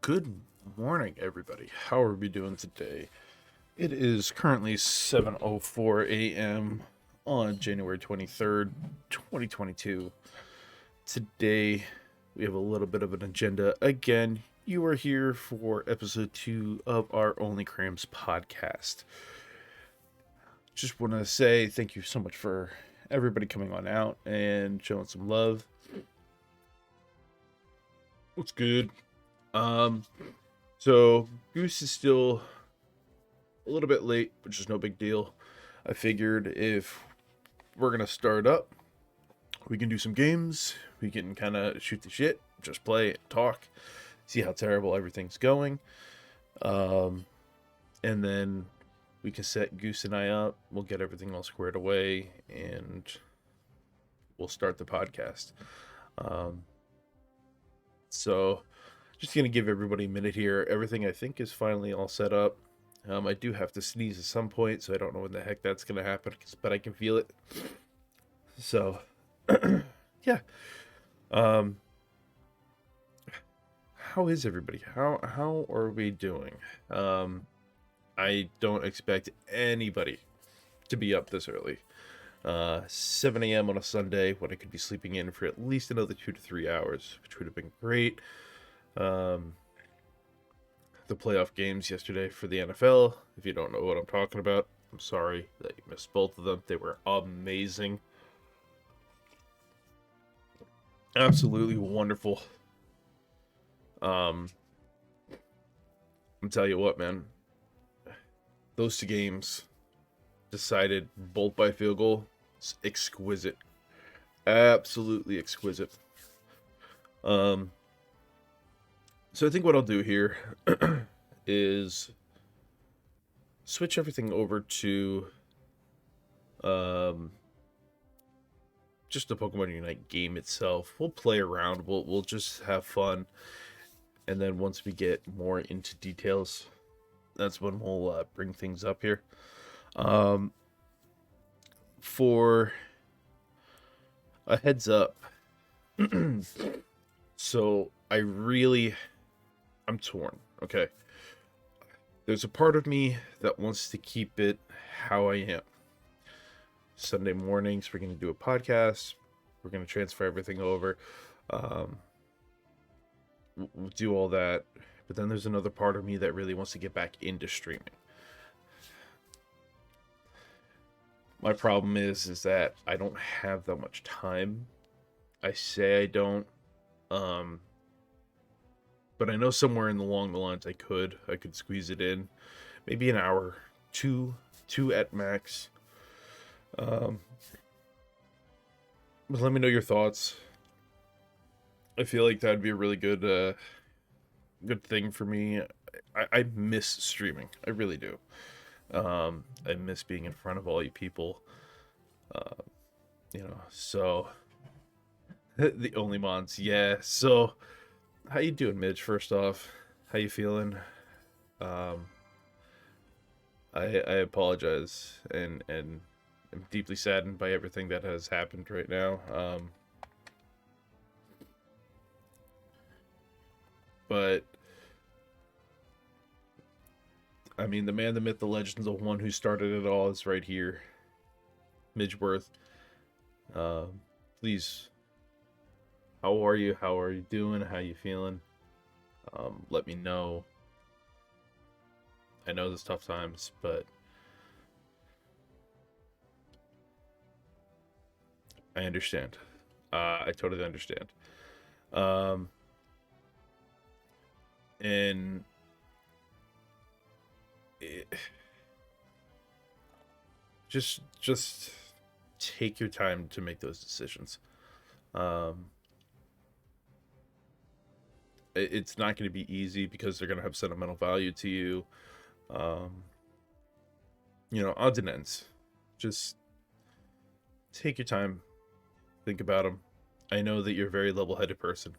Good morning, everybody. How are we doing today? It is currently 7:04 a.m. on January 23rd, 2022. Today, we have a little bit of an agenda. Again, you are here for episode 2 of our OnlyCrams Podcast. Just want to say thank you so much for everybody coming on out and showing some love. What's good? So Goose is still a little bit late, which is no big deal. I figured if we're gonna start up, we can do some games. We can kind of shoot the shit, just play, talk, see how terrible everything's going. And then we can set Goose and I up. We'll get everything all squared away, and we'll start the podcast. So just going to give everybody a minute here. Everything I think is finally all set up. I do have to sneeze at some point, so I don't know when the heck that's going to happen, but I can feel it. So, yeah. How is everybody? How are we doing? I don't expect anybody to be up this early. 7 a.m. on a Sunday when I could be sleeping in for at least another 2 to 3 hours, which would have been great. The playoff games yesterday for the NFL. If you don't know what I'm talking about, I'm sorry that you missed both of them. They were amazing. Absolutely wonderful. I'm tell you what, man. Those two games decided both by field goal. It's exquisite. Absolutely exquisite. So I think what I'll do here is switch everything over to just the Pokemon Unite game itself. We'll play around. We'll just have fun, and then once we get more into details, that's when we'll bring things up here. For a heads up, so I'm torn, okay? There's a part of me that wants to keep it how I am. Sunday mornings, we're going to do a podcast. We're going to transfer everything over. We'll do all that. But then there's another part of me that really wants to get back into streaming. My problem is that I don't have that much time. I say I don't. But I know somewhere along the lines I could squeeze it in. Maybe an hour, two at max. But let me know your thoughts. I feel like that'd be a really good thing for me. I miss streaming. I really do. I miss being in front of all you people. So the only mods, yeah. So how you doing, Midge? First off, how you feeling? I apologize and I'm deeply saddened by everything that has happened right now. But I mean, the man, the myth, the legend, the one who started it all is right here. Midgeworth. Please, how are you? How are you doing? How you feeling? Let me know. I know there's tough times, but I understand. I totally understand. And just take your time to make those decisions. It's not going to be easy because they're going to have sentimental value to you. Odds and ends. Just take your time. Think about them. I know that you're a very level-headed person.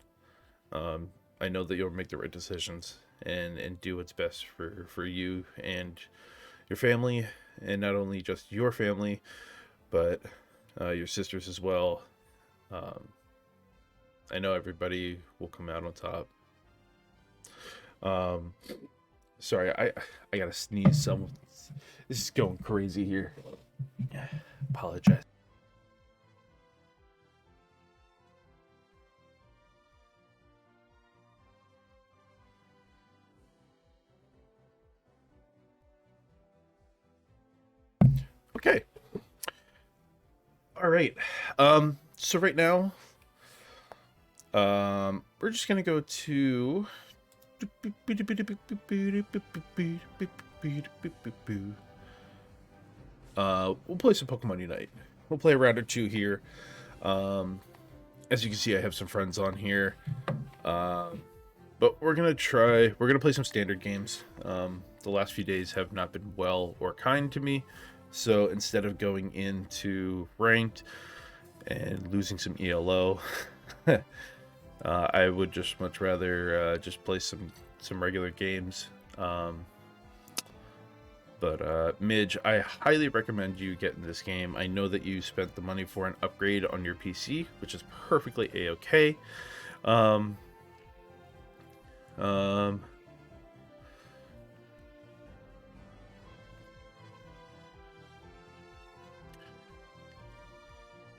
I know that you'll make the right decisions and do what's best for you and your family, and not only just your family, but your sisters as well. I know everybody will come out on top. Um, sorry, I gotta sneeze. Some this is going crazy here. Apologize. Okay. All right. So right now, we're just gonna go to. We'll play some Pokemon Unite. We'll play a round or two here. As you can see, I have some friends on here. But we're gonna play some standard games. The last few days have not been well or kind to me. So instead of going into ranked and losing some ELO, I would just much rather just play some regular games. But Midge, I highly recommend you getting this game. I know that you spent the money for an upgrade on your PC, which is perfectly a-okay.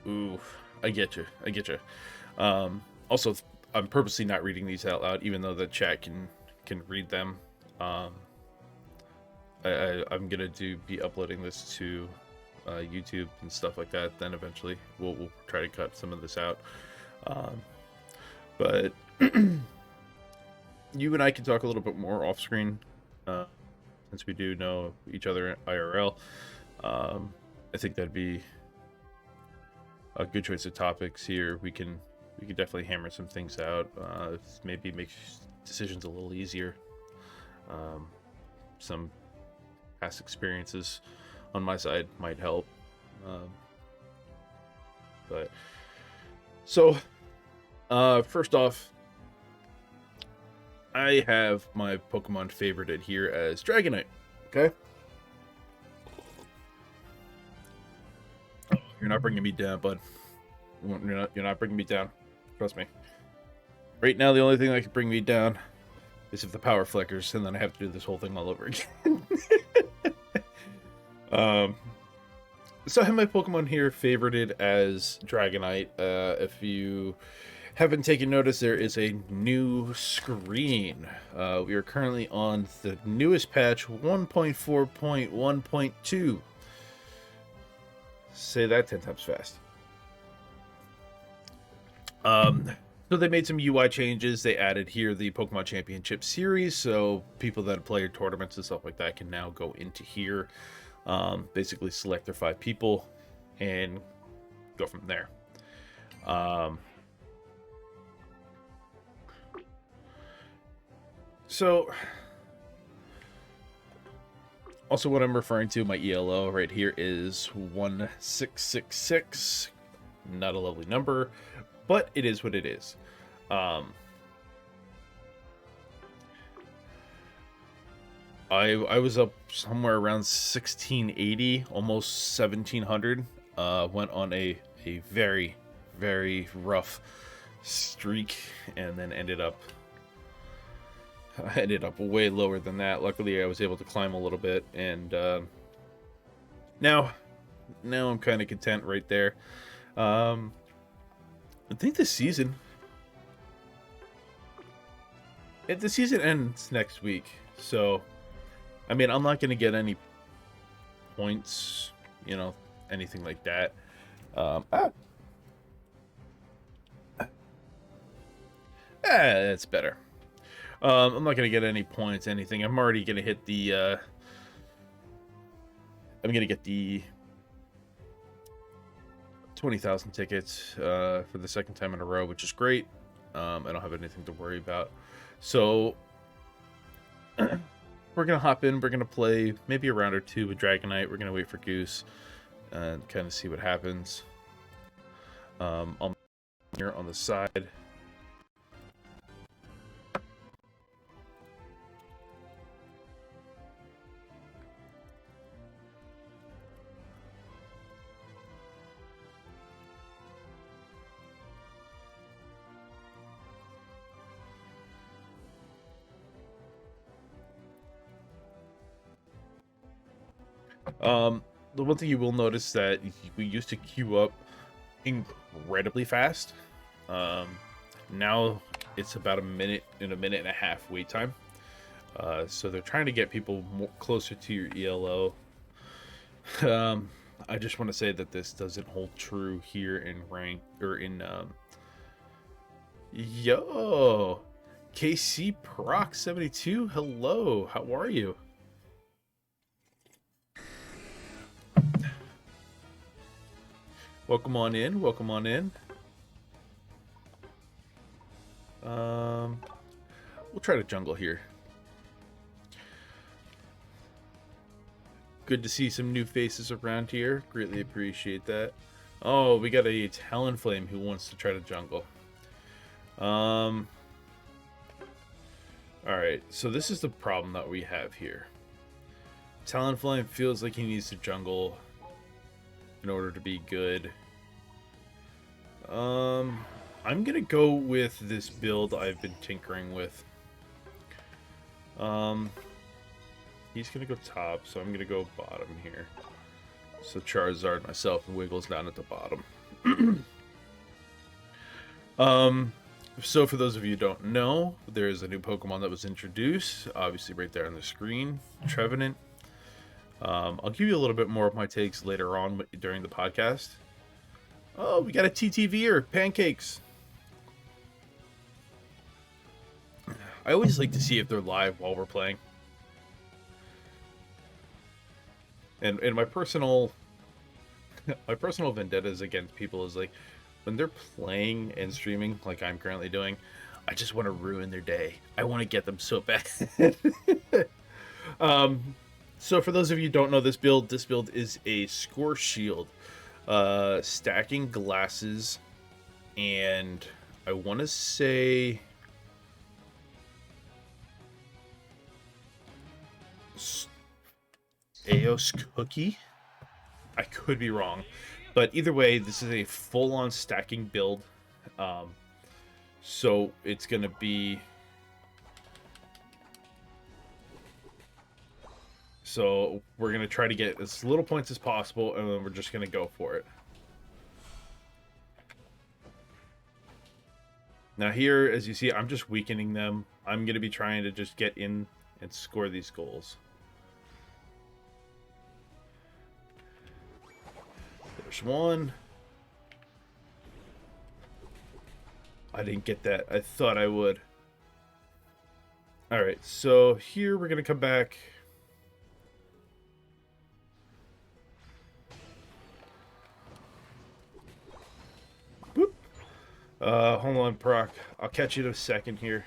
Ooh, I get you. Also, I'm purposely not reading these out loud, even though the chat can read them. I'm gonna be uploading this to YouTube and stuff like that. Then eventually we'll try to cut some of this out. But you and I can talk a little bit more off screen, since we do know each other IRL. I think that'd be a good choice of topics here. We can definitely hammer some things out. Maybe make decisions a little easier. Some past experiences on my side might help. But so first off, I have my Pokemon favorited here as Dragonite. Okay. Oh, you're not bringing me down, bud. You're not bringing me down. Trust me. Right now, the only thing that can bring me down is if the power flickers, and then I have to do this whole thing all over again. So I have my Pokemon here favorited as Dragonite. If you haven't taken notice, there is a new screen. We are currently on the newest patch, 1.4.1.2. Say that 10 times fast. So they made some UI changes. They added here the Pokemon Championship Series, so people that play tournaments and stuff like that can now go into here, basically select their 5 people, and go from there. So, also what I'm referring to, my ELO right here is 1666. Not a lovely number, but it is what it is. I was up somewhere around 1680, almost 1700. Went on a very, very rough streak, and then ended up way lower than that. Luckily, I was able to climb a little bit, and now I'm kind of content right there. I think the season ends next week, so I mean, I'm not going to get any points, anything like that. That's better. I'm not going to get any points, anything. I'm already going to hit the, I'm going to get the 20,000 tickets for the second time in a row, which is great. I don't have anything to worry about. So we're going to hop in. We're going to play maybe a round or two with Dragonite. We're going to wait for Goose and kind of see what happens. I'll here on the side. The one thing you will notice that we used to queue up incredibly fast. Now it's about a minute and a half wait time. So they're trying to get people closer to your ELO. I just want to say that this doesn't hold true here in rank or in yo KC Proc 72. Hello, how are you? Welcome on in. Welcome on in. We'll try to jungle here. Good to see some new faces around here. Greatly appreciate that. Oh, we got a Talonflame who wants to try to jungle. Alright, so this is the problem that we have here. Talonflame feels like he needs to jungle in order to be good. I'm gonna go with this build I've been tinkering with. He's gonna go top, so I'm gonna go bottom here. So Charizard, myself, and Wiggles down at the bottom. So for those of you who don't know, there is a new Pokemon that was introduced, obviously right there on the screen, Trevenant. I'll give you a little bit more of my takes later on during the podcast. Oh, we got a TTVer, Pancakes. I always like to see if they're live while we're playing. And my personal vendettas against people is like, when they're playing and streaming like I'm currently doing, I just want to ruin their day. I want to get them so bad. So for those of you who don't know this build is a score shield, stacking glasses, and I want to say Aos cookie. I could be wrong, but either way, this is a full-on stacking build. So it's gonna be. So we're going to try to get as little points as possible, and then we're just going to go for it. Now here, as you see, I'm just weakening them. I'm going to be trying to just get in and score these goals. There's one. I didn't get that. I thought I would. Alright, so here we're going to come back. Hold on, Proc. I'll catch you in a second here.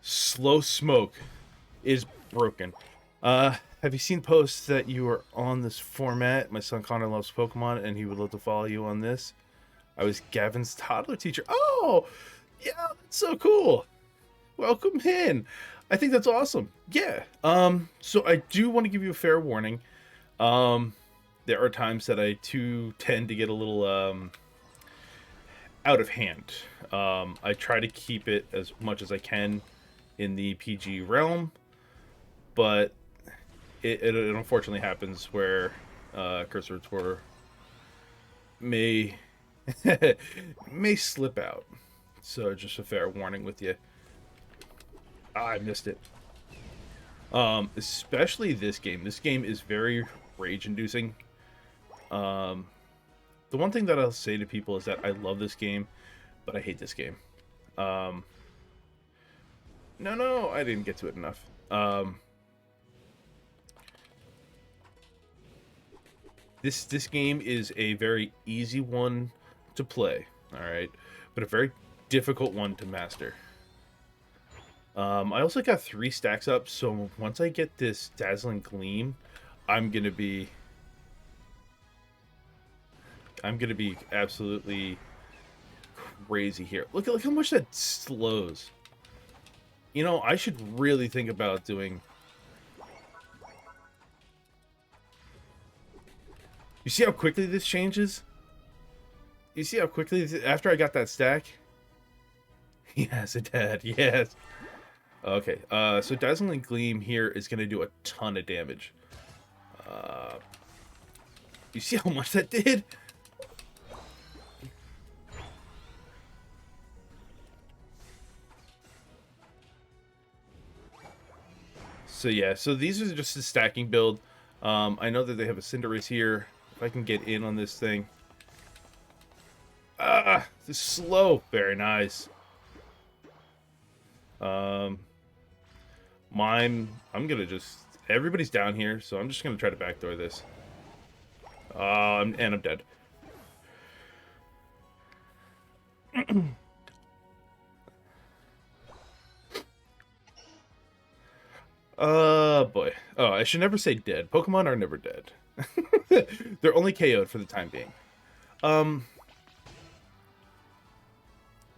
Slow Smoke is broken. Have you seen posts that you are on this format? My son Connor loves Pokemon, and he would love to follow you on this. I was Gavin's toddler teacher. Oh, yeah, that's so cool. Welcome in. I think that's awesome. Yeah. So I do want to give you a fair warning. There are times that I too tend to get a little out of hand. I try to keep it as much as I can in the PG realm, but it unfortunately happens where curse words may may slip out. So just a fair warning with you. I missed it. Especially this game. This game is very rage-inducing. The one thing that I'll say to people is that I love this game, but I hate this game. No, I didn't get to it enough. This game is a very easy one to play, all right, but a very difficult one to master. I also got 3 stacks up, so once I get this Dazzling Gleam, I'm gonna be absolutely crazy here. Look how much that slows. You know, I should really think about doing. You see how quickly this changes? You see how quickly after I got that stack? Yes, it did. Yes. Okay, so Dazzling Gleam here is going to do a ton of damage. You see how much that did? So yeah, so these are just a stacking build. I know that they have a Cinderace here. If I can get in on this thing. Ah, this is slow. Very nice. I'm gonna just... Everybody's down here, so I'm just gonna try to backdoor this. And I'm dead. Boy. Oh, I should never say dead. Pokemon are never dead. They're only KO'd for the time being.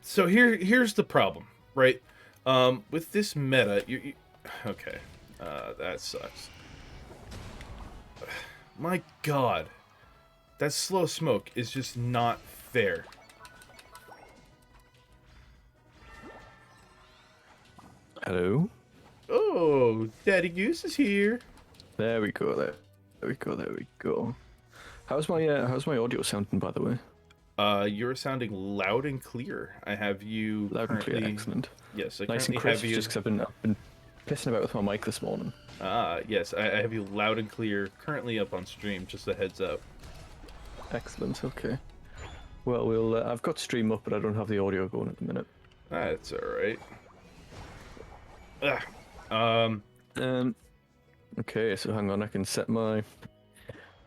So here's the problem, right? With this meta, okay. That sucks. My God. That slow smoke is just not fair. Hello? Oh, Daddy Goose is here. There we go, there we go, there we go. How's my audio sounding, by the way? You're sounding loud and clear. I have you Loud currently... and clear, excellent. Yes, I nice and currently crisp, have you... just because I've been pissing about with my mic this morning. Yes, I have you loud and clear, currently up on stream, just a heads up. Excellent, okay. Well, I've got stream up, but I don't have the audio going at the minute. That's alright. Okay, so hang on, I can set my...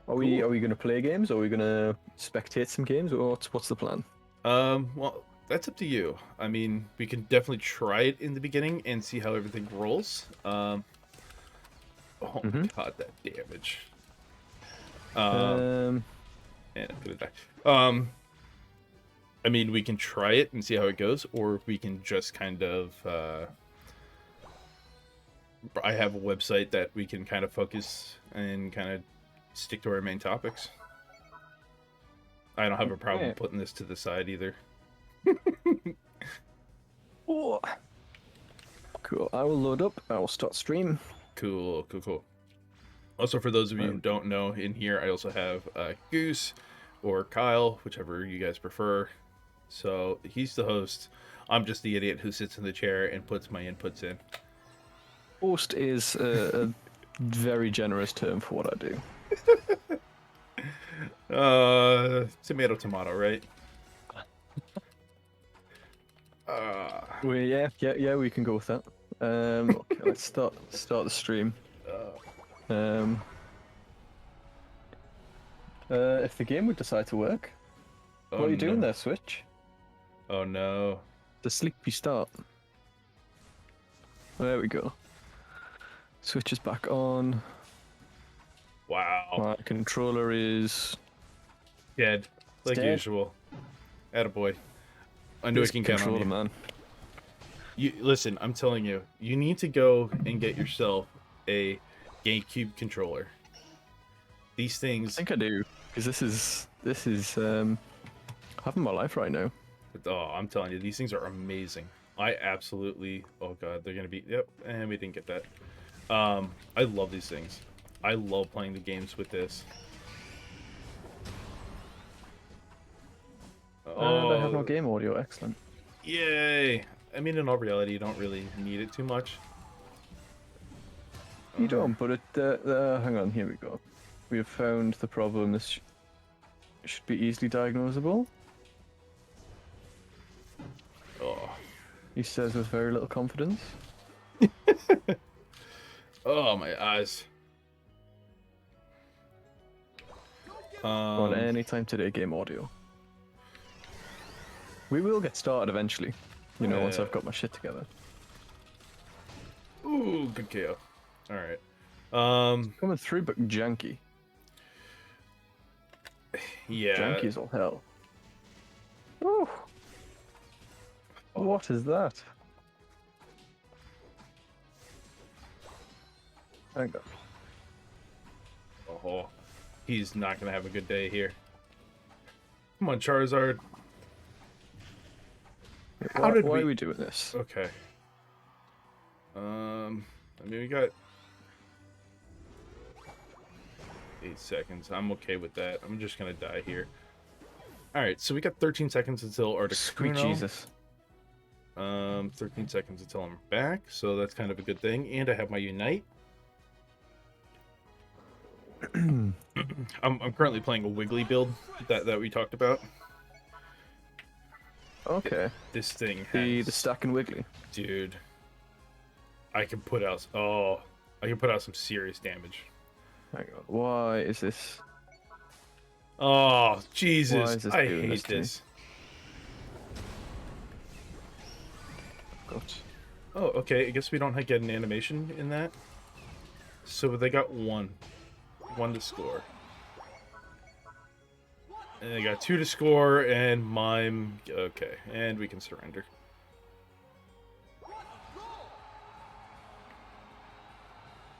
Are we gonna play games, or are we gonna spectate some games, or what's the plan? Well, that's up to you. I mean, we can definitely try it in the beginning and see how everything rolls. Oh my God, that damage. And I'm gonna die. I mean, we can try it and see how it goes, or we can just kind of, I have a website that we can kind of focus and kind of stick to our main topics. I don't have a problem putting this to the side either. Oh. Cool, I will load up, I will start stream. Cool. Also, for those of you who don't know, in here I also have Goose or Kyle, whichever you guys prefer. So he's the host. I'm just the idiot who sits in the chair and puts my inputs in. Host is a very generous term for what I do. Tomato, right? Yeah, we can go with that. Okay, let's start the stream. If the game would decide to work, what are you doing there, Switch? Oh no. The sleepy start. There we go. Switch is back on. Wow. My controller is dead, like dead. Usual. Attaboy. I knew I can count on you. Man. Listen, I'm telling you, you need to go and get yourself a GameCube controller. These things... I think I do, because this is having my life right now. Oh, I'm telling you, these things are amazing. I absolutely... Oh god, they're gonna be... Yep, and we didn't get that. I love these things. I love playing the games with this. And I have no game audio, excellent. Yay! I mean, in all reality, you don't really need it too much. You don't, but hang on, here we go. We have found the problem. This should be easily diagnosable. Oh. He says with very little confidence. Oh, my eyes. On any time today, game audio. We will get started eventually. You know, once I've got my shit together. Ooh, good KO. Alright. Coming through, but janky. Yeah. Janky as all hell. Ooh. What is that? Hang on. Oh, he's not gonna have a good day here. Come on, Charizard. Why are we doing this? Okay. I mean, we got 8 seconds. I'm okay with that. I'm just gonna die here. Alright, so we got 13 seconds until Sweet Articuno. Jesus. 13 seconds until I'm back, so that's kind of a good thing. And I have my Unite. I'm currently playing a Wiggly build that we talked about. Okay. This thing The has... stack and wiggly. Dude. I can put out some serious damage. Hang on. Why is this? Oh, Why Jesus. is this I doing hate this to me? this. God. Oh, okay. I guess we don't get an animation in that. So they got one to score. And they got 2 to score, and mime. Okay, and we can surrender.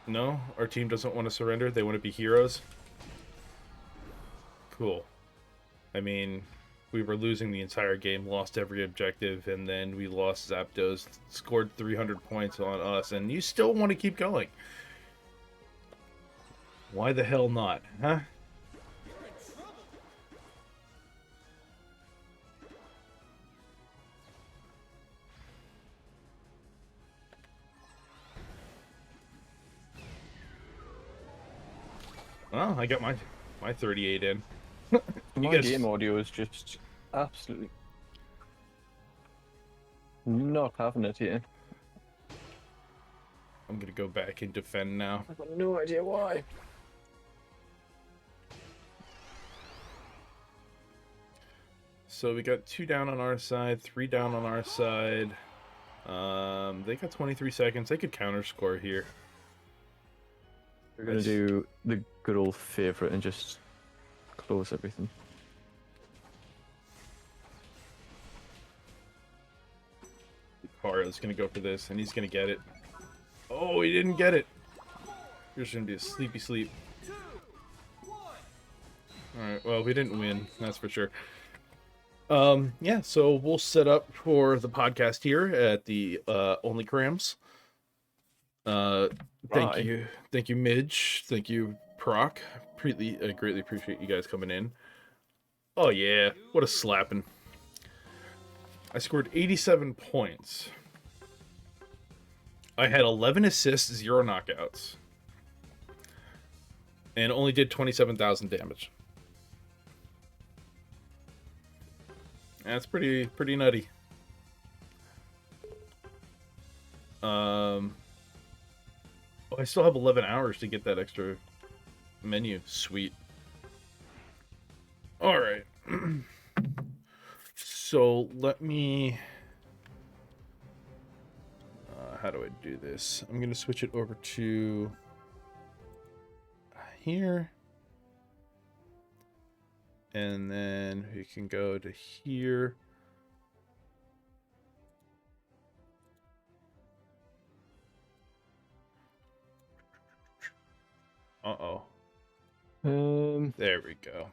No, our team doesn't want to surrender. They want to be heroes. Cool. I mean, we were losing the entire game, lost every objective, and then we lost Zapdos, scored 300 points on us, and you still want to keep going. Why the hell not, huh? Well, I got my 38 in. My guys- game audio is just absolutely not having it here. I'm gonna go back and defend now. I've got no idea why. So we got 2 down on our side, 3 down on our side. They got 23 seconds. They could counter score here. We're gonna do the good old favorite and just close everything. Pario's gonna go for this, and he's gonna get it. Oh, he didn't get it. Here's gonna be a sleepy sleep. Alright, well, we didn't win, that's for sure. Yeah, so we'll set up for the podcast here at the OnlyCrams. Thank you, Midge. Thank you, Proc. I greatly appreciate you guys coming in. Oh yeah, what a slapping! I scored 87 points. I had 11 assists, 0 knockouts, and only did 27,000 damage. That's pretty nutty. Oh, I still have 11 hours to get that extra menu. Sweet. All right. So let me... how do I do this? I'm going to switch it over to here. And then we can go to here. Uh-oh. There we go.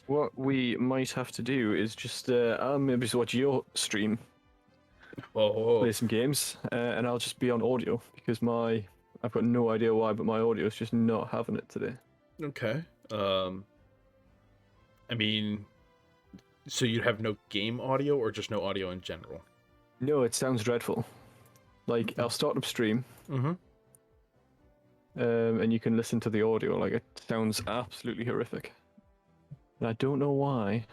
What we might have to do is just I'll maybe watch your stream, Whoa. play some games, and I'll just be on audio because I've got no idea why, but my audio is just not having it today. Okay. I mean, so you'd have no game audio or just no audio in general? No, it sounds dreadful. Like, I'll start up stream, Mm-hmm. and you can listen to the audio. Like, it sounds absolutely horrific. And I don't know why.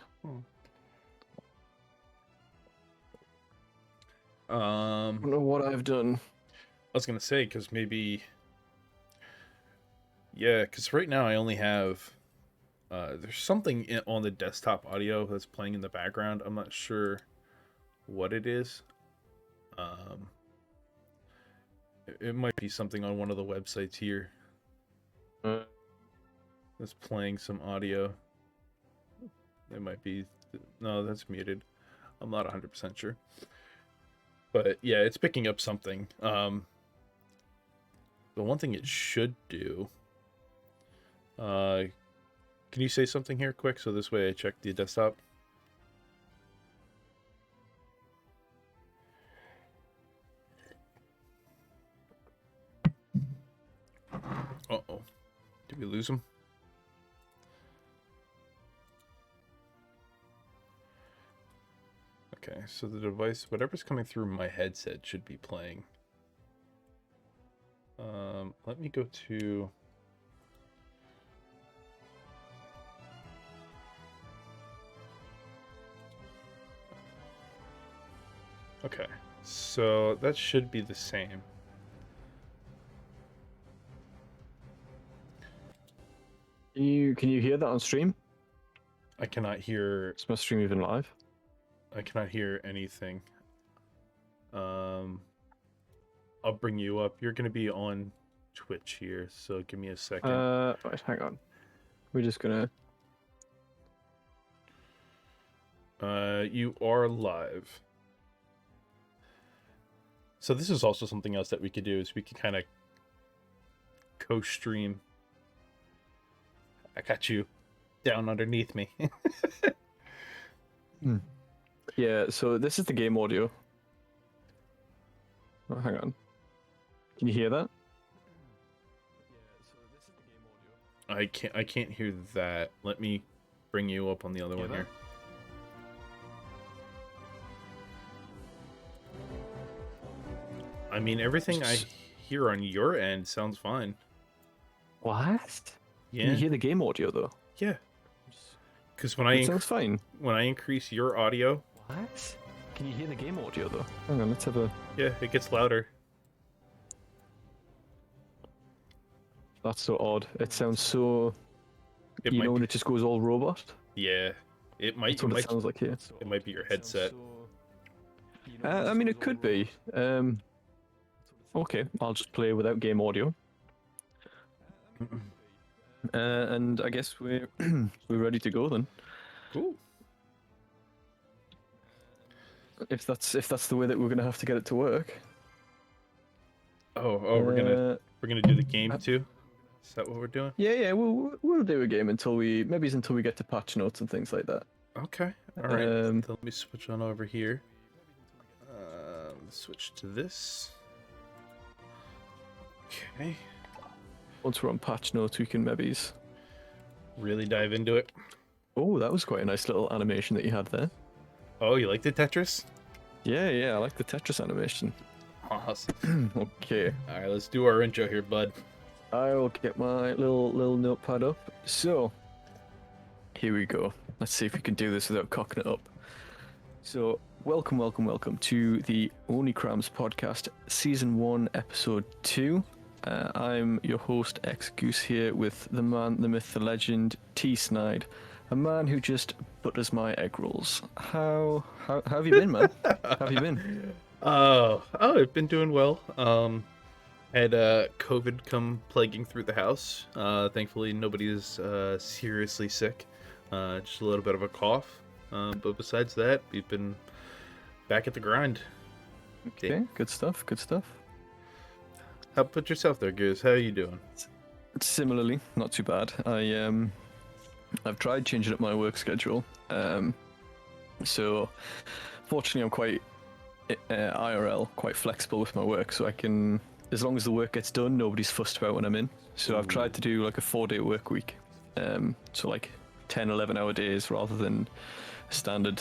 I don't know what I've done. I was gonna say, because maybe... Yeah, because right now I only have... there's something on the desktop audio that's playing in the background. I'm not sure what it is. It might be something on one of the websites here that's playing some audio. It might be... No, that's muted. I'm not 100% sure. But yeah, it's picking up something. The one thing it should do... can you say something here quick so this way I check the desktop? Did we lose him? Okay, so the device, whatever's coming through my headset should be playing. Let me go to... Okay, so that should be the same. Can you hear that on stream? I cannot hear... Is my stream even live? I cannot hear anything. I'll bring you up. You're going to be on Twitch here, so give me a second. Right, hang on. We're just gonna... You are live. So this is also something else that we could do, is we could kind of co-stream. I got you down underneath me. Yeah, so this is the game audio. Oh, hang on. Can you hear that? I can't hear that. Let me bring you up on the other one here. I mean, everything I hear on your end sounds fine. What? Yeah. Can you hear the game audio though? Yeah. Because when It sounds fine. when I increase your audio, What? Can you hear the game audio though? Hang on, let's have a... yeah, it gets louder. That's so odd. It sounds so... It you might know when be, it just goes all robot? yeah. It might That's what it sounds like here. it might be your headset. I mean, it could be. Okay, I'll just play without game audio. And I guess we're we're ready to go then. Cool. If that's the way that we're gonna have to get it to work. Oh, we're gonna do the game too. Is that what we're doing? Yeah, we'll do a game until we get to patch notes and things like that. Okay. All right. So let me switch on over here. Switch to this. Okay. Once we're on patch notes, we can maybe. Really dive into it. Oh, that was quite a nice little animation that you had there. Oh, you like the Tetris? Yeah, I like the Tetris animation. Awesome. Okay, All right, let's do our intro here, bud. I will get my little notepad up. So, here we go. Let's see if we can do this without cocking it up. So, welcome to the OnlyCrams Podcast, Season 1, Episode 2. I'm your host, X Goose, here with the man, the myth, the legend, Tsnydes28, a man who just butters my egg rolls. How have you been, man? How have you been? Oh, I've been doing well. Had COVID come plaguing through the house. Thankfully, nobody is seriously sick. Just a little bit of a cough. But besides that, we've been back at the grind. Okay, good stuff. How about yourself there, Goose? How are you doing? Similarly, not too bad. I've tried changing up my work schedule. So, fortunately, I'm quite IRL, quite flexible with my work, so I can, as long as the work gets done, nobody's fussed about when I'm in. So I've tried to do like a 4-day work week. So like 10, 11-hour days rather than a standard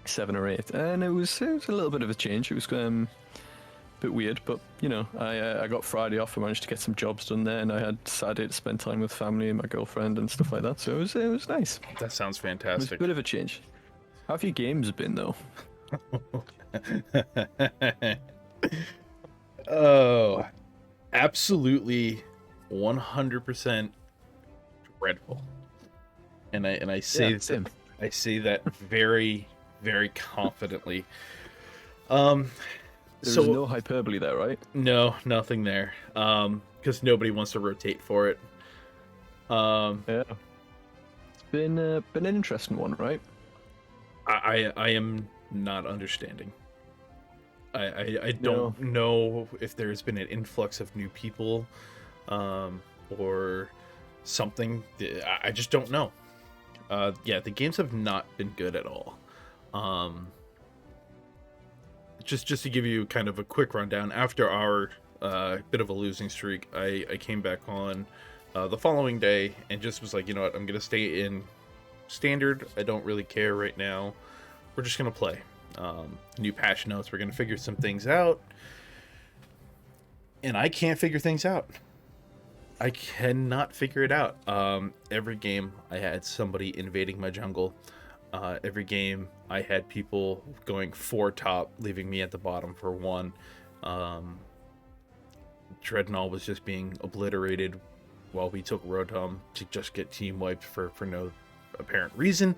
7 or 8. And it was a little bit of a change. It was bit weird, but you know, I got Friday off. I managed to get some jobs done there, and I had Saturday to spend time with family and my girlfriend and stuff like that. So it was nice. That sounds It was a fantastic. bit of a change. How have your games been though? Oh, absolutely 100% dreadful. And I say same. I say that very, very confidently. There's So no hyperbole there, right? no, nothing there. Because nobody wants to rotate for it. Yeah. It's been an interesting one, right? I am not understanding. I don't know if there's been an influx of new people, or something. I just don't know. Yeah, the games have not been good at all. Just to give you kind of a quick rundown, after our bit of a losing streak, I came back on the following day and just was like, you know what, I'm going to stay in standard. I don't really care right now. We're just going to play. New patch notes. We're going to figure some things out. And I can't figure things out. I cannot figure it out. Every game I had somebody invading my jungle. Every game I had people going 4 top, leaving me at the bottom for 1. Dreadnought was just being obliterated while we took Rotom to just get team wiped for no apparent reason.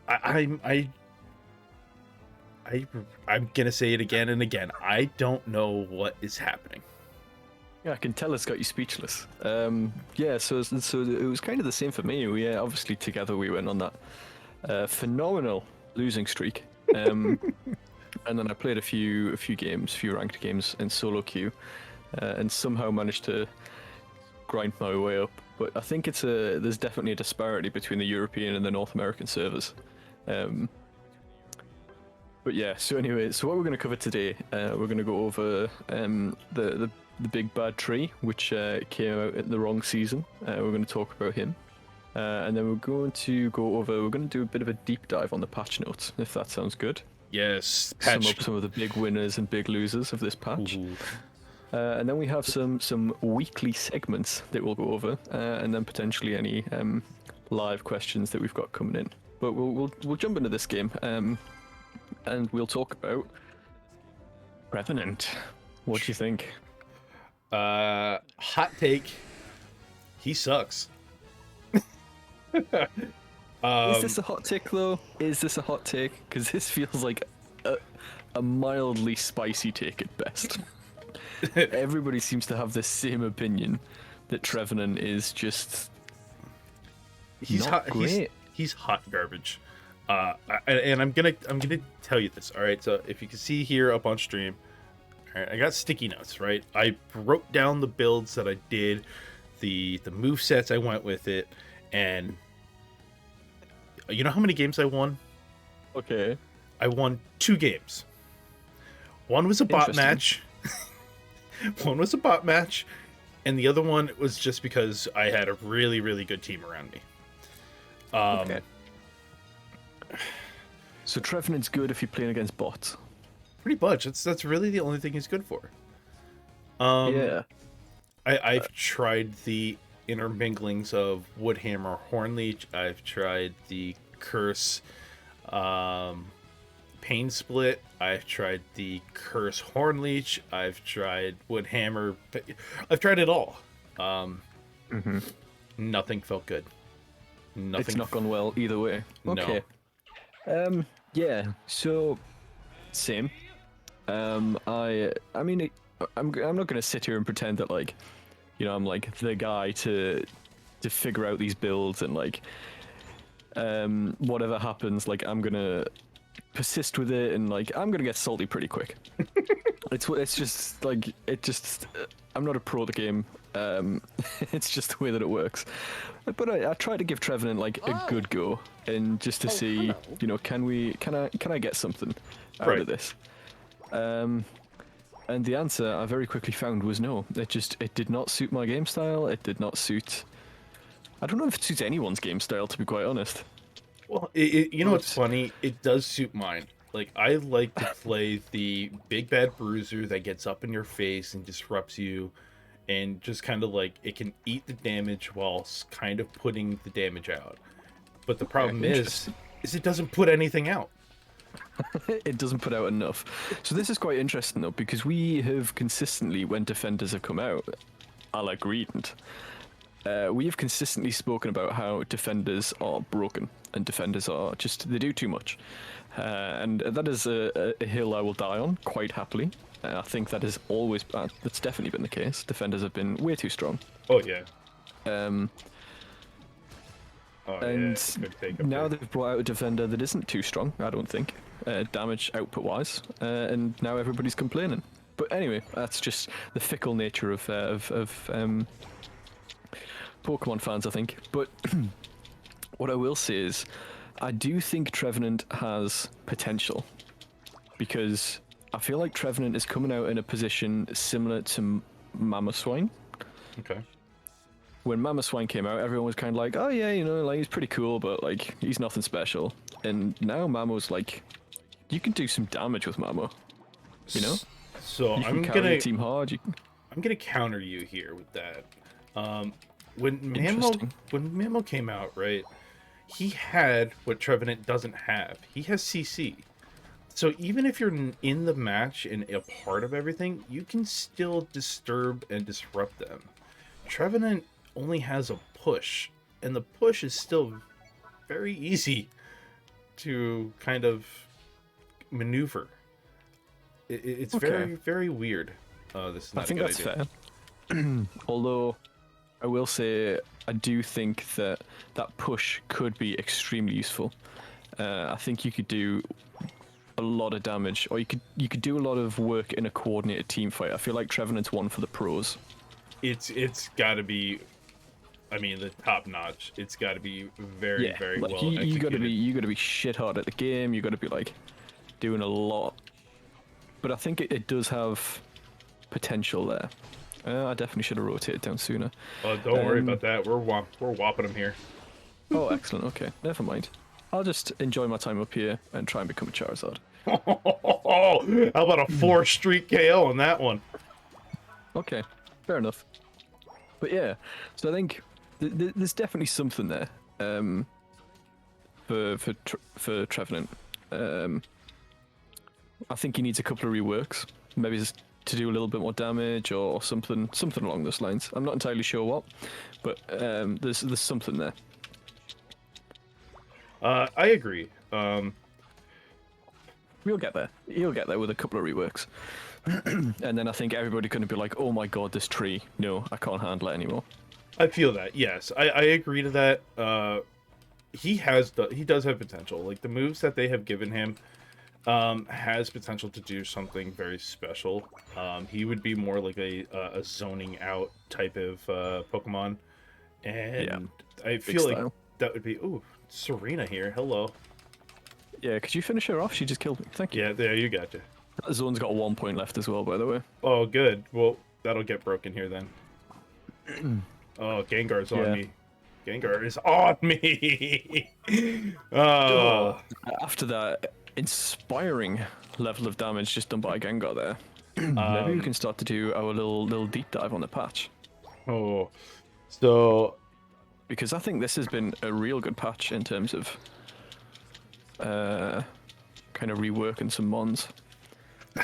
I'm gonna say it again and again. I don't know what is happening. Yeah, I can tell it's got you speechless. Yeah, so it was kind of the same for me. We obviously together we went on that phenomenal losing streak, and then I played a few ranked games in solo queue, and somehow managed to grind my way up. But I think there's definitely a disparity between the European and the North American servers. But yeah, so anyway, so what we're going to cover today, we're going to go over the big bad tree, which came out in the wrong season. We're going to talk about him. And then we're going to do a bit of a deep dive on the patch notes, if that sounds good. Yes, Sum up some of the big winners and big losers of this patch. And then we have some weekly segments that we'll go over, and then potentially any live questions that we've got coming in. But we'll jump into this game, and we'll talk about Revenant. What do you think? Hot take. He sucks. Is this a hot take though? Is this a hot take? Because this feels like a mildly spicy take at best. Everybody seems to have the same opinion that Trevenant is just not great. He's hot garbage. And I'm gonna tell you this. All right, so if you can see here up on stream, all right, I got sticky notes. Right, I wrote down the builds that I did, the move sets I went with it, and you know how many games I won? Okay, I won 2 games. One was a bot match. One was a bot match, and the other one was just because I had a really, really good team around me. Okay. So Trevenant's good if you're playing against bots. Pretty much. That's really the only thing he's good for. Yeah. I've tried the interminglings of Woodhammer Hornleech. I've tried the Curse Pain Split. I've tried the Curse Hornleech. I've tried Woodhammer. I've tried it all. Nothing felt good. Nothing. It's not gone well either way. Okay. No. Yeah. So same. I mean, I'm not gonna sit here and pretend that like, you know, I'm like the guy to figure out these builds and like, whatever happens, like I'm gonna persist with it and like I'm gonna get salty pretty quick. It's just like I'm not a pro at the game. It's just the way that it works. But I try to give Trevenant like a good go and just to see, hello. You know, can I get something out of this? And the answer I very quickly found was no. It did not suit my game style. It did not suit. I don't know if it suits anyone's game style, to be quite honest. Well, you know what's funny? It does suit mine. Like, I like to play the big bad bruiser that gets up in your face and disrupts you, and just kind of like, it can eat the damage while kind of putting the damage out. But the problem is it doesn't put anything out. It doesn't put out enough. So this is quite interesting, though, because we have consistently, when defenders have come out, a la Greedent, we have consistently spoken about how defenders are broken and defenders are just, they do too much. And that is a hill I will die on quite happily. I think that is always, that's definitely been the case. Defenders have been way too strong. Oh, yeah. Now they've brought out a defender that isn't too strong, I don't think, damage output wise, and now everybody's complaining. But anyway, that's just the fickle nature of Pokemon fans, I think. But what I will say is, I do think Trevenant has potential, because I feel like Trevenant is coming out in a position similar to Mamoswine. Okay. when Mamoswine came out, everyone was kind of like, oh yeah, like he's pretty cool, but like he's nothing special. And now Mamo's like, you can do some damage with Mamo. You know, So you can I'm carry gonna a team hard. You can... I'm gonna counter you here with that. When Interesting. Mamo came out, right? He had what Trevenant doesn't have. He has CC. So even if you're in the match and a part of everything, you can still disturb and disrupt them. Trevenant only has a push, and the push is still very easy to kind of maneuver. It's Okay. very, very weird. This is not I think a good that's idea. fair. Although, I will say, I do think that that push could be extremely useful. I think you could do a lot of damage, or you could do a lot of work in a coordinated team fight. I feel like Trevenant's one for the pros. It's got to be, I mean, the top notch. It's got to be very, very like well you executed. gotta be shit hard at the game. You gotta be like doing a lot. But I think it does have potential there. I definitely should have rotated down sooner. Oh, don't worry about that. We're whopping them here. Oh, excellent. Okay, never mind. I'll just enjoy my time up here and try and become a Charizard. How about a 4-streak KO on that one? Okay, fair enough. But yeah, so I think there's definitely something there for Trevenant. I think he needs a couple of reworks, maybe just to do a little bit more damage or something along those lines. I'm not entirely sure what, but there's something there. I agree. We'll get there. He'll get there with a couple of reworks. And then I think everybody's going to be like, oh my god, this tree. No, I can't handle it anymore. I feel that. Yes, I agree to that. He does have potential. Like the moves that they have given him has potential to do something very special. He would be more like a zoning out type of Pokemon, and Yeah, I feel like style. that would be. Ooh, Serena here. Hello. Yeah, could you finish her off? She just killed me. Thank you. Yeah, there you gotcha. That zone's got 1 point left as well, by the way. Oh, good. Well, that'll get broken here then. Oh, Gengar's on Yeah. me. Gengar is on me. Oh, After that inspiring level of damage just done by Gengar there, maybe we can start to do our little deep dive on the patch. oh. So Because I think this has been a real good patch in terms of kind of reworking some mons.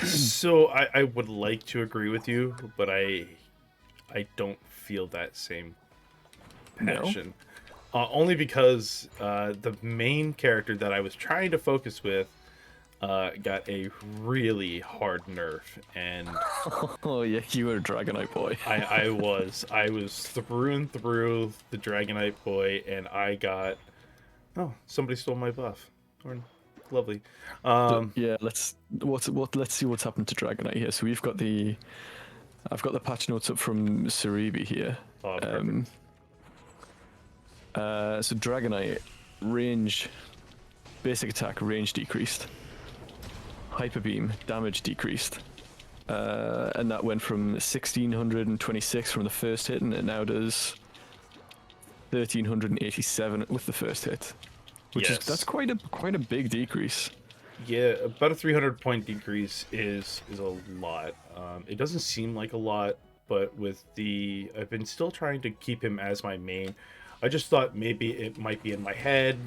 So I would like to agree with you, but I don't feel that same passion. Only because the main character that I was trying to focus with got a really hard nerf, and Oh yeah, you were a Dragonite boy. I was through and through the Dragonite boy, and I got somebody stole my buff. Lovely. Yeah, let's see what's happened to Dragonite here. So I've got the patch notes up from Cerebi here. Oh, perfect. So Dragonite range, basic attack range decreased, Hyper Beam damage decreased, and that went from 1626 from the first hit, and it now does 1387 with the first hit, which Yes. is that's quite a big decrease. Yeah, about a 300 point decrease is a lot. It doesn't seem like a lot, but I've been still trying to keep him as my main. I just thought maybe it might be in my head,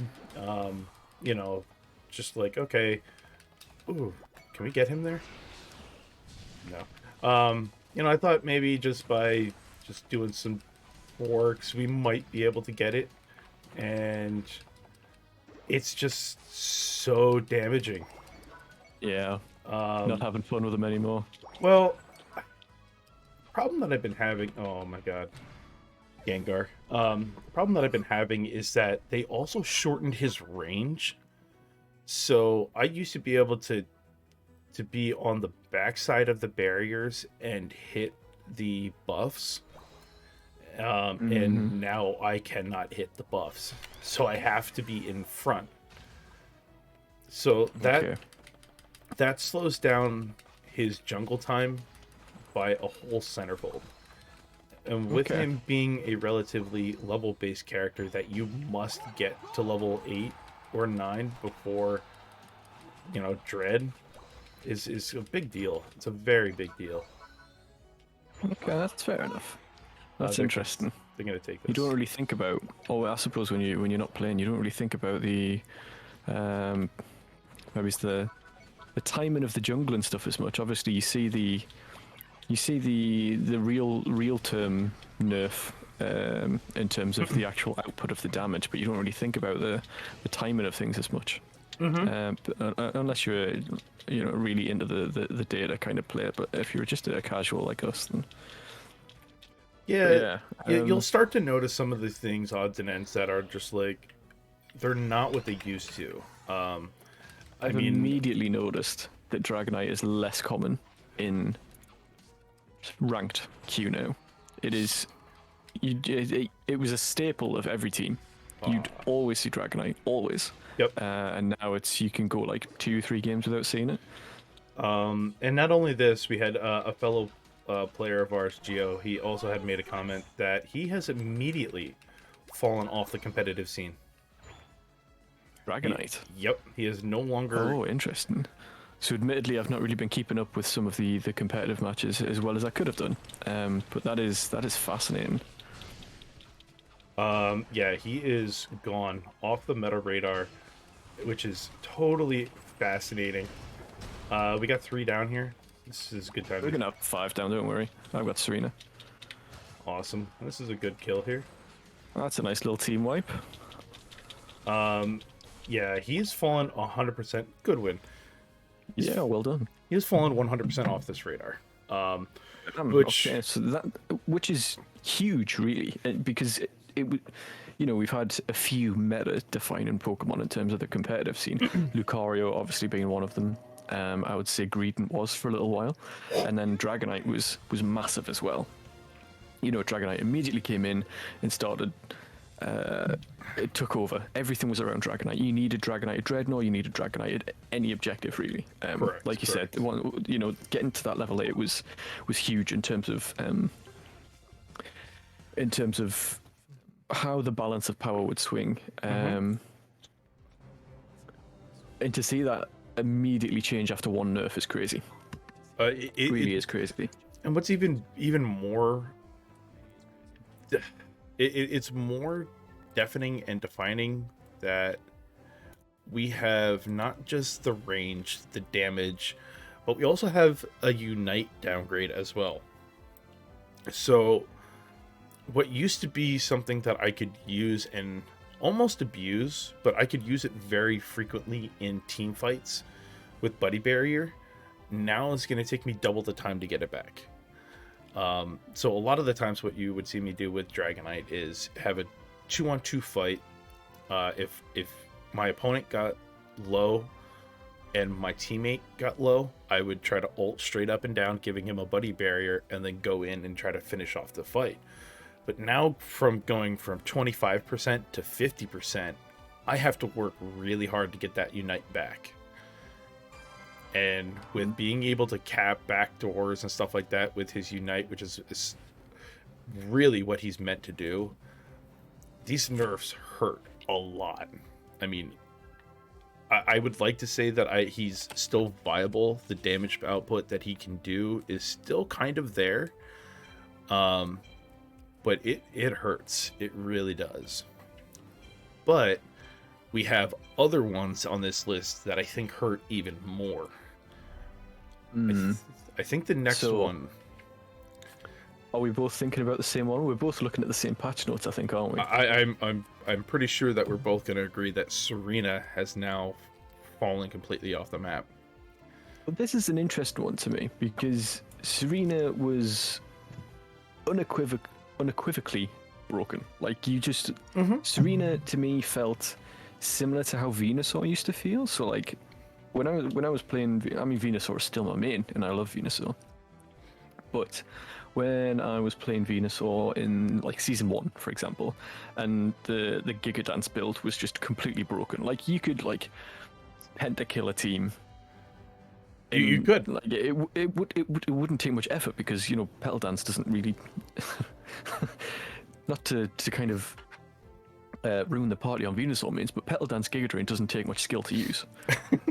just like, okay, ooh, can we get him there? No. I thought maybe just by just doing some works, we might be able to get it, and it's just so damaging. Yeah, not having fun with them anymore. Well, problem that I've been having. Oh my god, Gengar. Problem that I've been having is that they also shortened his range. So I used to be able to be on the backside of the barriers and hit the buffs. And now I cannot hit the buffs. So I have to be in front. So that slows down his jungle time by a whole centerfold. And with Okay. him being a relatively level-based character that you must get to level 8 or 9 before, Dread is a big deal. It's a very big deal. Okay, that's fair enough. That's They're- interesting. They're going to take this. You don't really think about, I suppose when you're not playing, you don't really think about the, maybe it's the timing of the jungle and stuff as much. Obviously, you see the real term nerf in terms of the actual output of the damage, but you don't really think about the timing of things as much. Unless you're really into the data kind of player. But if you're just a casual like us, then Yeah, you'll start to notice some of the things, odds and ends, that are just like, they're not what they used to. I've immediately noticed that Dragonite is less common in ranked queue now. It is, it was a staple of every team. You'd always see Dragonite, always. Yep. And now you can go like 2-3 games without seeing it. And not only this, we had a fellow player of ours, Gio. He also had made a comment that he has immediately fallen off the competitive scene. Dragonite. Yep, he is no longer. Oh, interesting. So admittedly, I've not really been keeping up with some of the competitive matches as well as I could have done. But that is fascinating. Yeah, he is gone off the meta radar, which is totally fascinating. We got 3 down here. This is a good time. We're gonna have 5 down, don't worry. I've got Serena. Awesome. This is a good kill here. That's a nice little team wipe. Yeah, he's fallen 100%. Good win. Yeah, well done. He has fallen 100% off this radar. Okay, so which is huge, really, because we've had a few meta-defining Pokemon in terms of the competitive scene. Lucario, obviously, being one of them. I would say Greedent was for a little while, and then Dragonite was massive as well. Dragonite immediately came in and started. It took over. Everything was around Dragonite. You needed Dragonite Dreadnought. You needed Dragonite at any objective, really. Correct, like you said, getting to that level 8 was huge in terms of how the balance of power would swing. And to see that immediately change after one nerf is crazy. It really is crazy. And what's even more, it's more deafening and defining that we have not just the range, the damage, but we also have a Unite downgrade as well. So what used to be something that I could use and almost abuse, but I could use it very frequently in team fights with Buddy Barrier, now it's going to take me double the time to get it back. So a lot of the times what you would see me do with Dragonite is have a 2-on-2 fight. If my opponent got low and my teammate got low, I would try to ult straight up and down, giving him a Buddy Barrier, and then go in and try to finish off the fight. But now, from going from 25% to 50%, I have to work really hard to get that Unite back. And with being able to cap back doors and stuff like that with his Unite, which is really what he's meant to do, these nerfs hurt a lot. I mean, I would like to say that he's still viable. The damage output that he can do is still kind of there. But it hurts. It really does. But we have other ones on this list that I think hurt even more. I think the next one... Are we both thinking about the same one? We're both looking at the same patch notes, I think, aren't we? I'm pretty sure that we're both going to agree that Serena has now fallen completely off the map. But this is an interesting one to me, because Serena was unequivocally broken. Like, you just... Serena, to me, felt similar to how Venusaur used to feel. So, like, when I was playing... I mean, Venusaur is still my main, and I love Venusaur. But when I was playing Venusaur in, like, Season 1, for example, and the Giga Dance build was just completely broken. Like, you could, like, pentakill a team. You could. Like, it wouldn't take much effort because, Petal Dance doesn't really not to kind of ruin the party on Venusaur mains, but Petal Dance Giga Drain doesn't take much skill to use.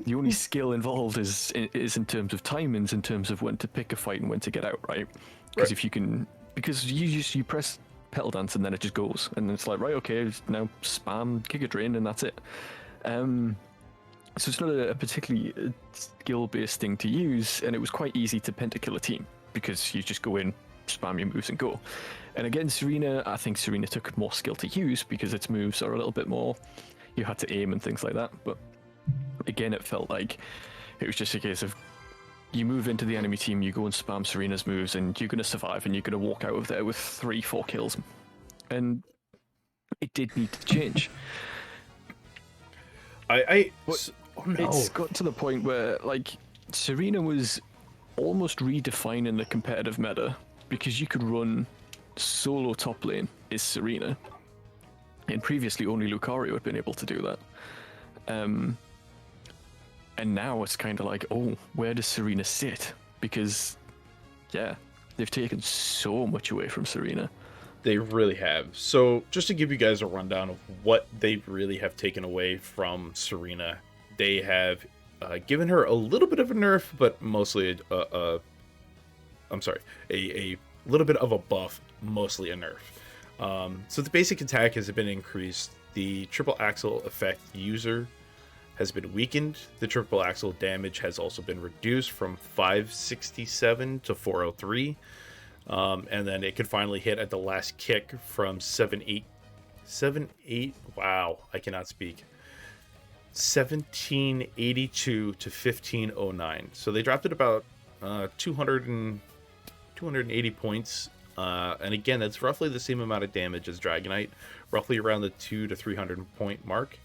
The only skill involved is in terms of timings, in terms of when to pick a fight and when to get out, right? Because if you can, because you press Petal Dance and then it just goes, and it's like, right, okay, now spam Giga Drain and that's it. So it's not a particularly skill-based thing to use, and it was quite easy to pentakill a team because you just go in, spam your moves and go. And again, Serena, I think Serena took more skill to use because its moves are a little bit more, you had to aim and things like that. But again, it felt like it was just a case of you move into the enemy team, you go and spam Serena's moves, and you're going to survive, and you're going to walk out of there with 3-4 kills. And it did need to change. It's got to the point where, like, Serena was almost redefining the competitive meta because you could run solo top lane is Serena, and previously only Lucario had been able to do that. And now it's kind of like, oh, where does Serena sit? Because, yeah, they've taken so much away from Serena. They really have. So, just to give you guys a rundown of what they really have taken away from Serena, they have given her a little bit of a nerf, but mostly a little bit of a buff, mostly a nerf. So the basic attack has been increased. The triple axle effect user has been weakened. The triple axle damage has also been reduced from 567 to 403. And then it could finally hit at the last kick from 7-8. Wow, I cannot speak. 1782 to 1509. So they dropped it about 280 points. And again, that's roughly the same amount of damage as Dragonite, roughly around the 200 to 300 point mark.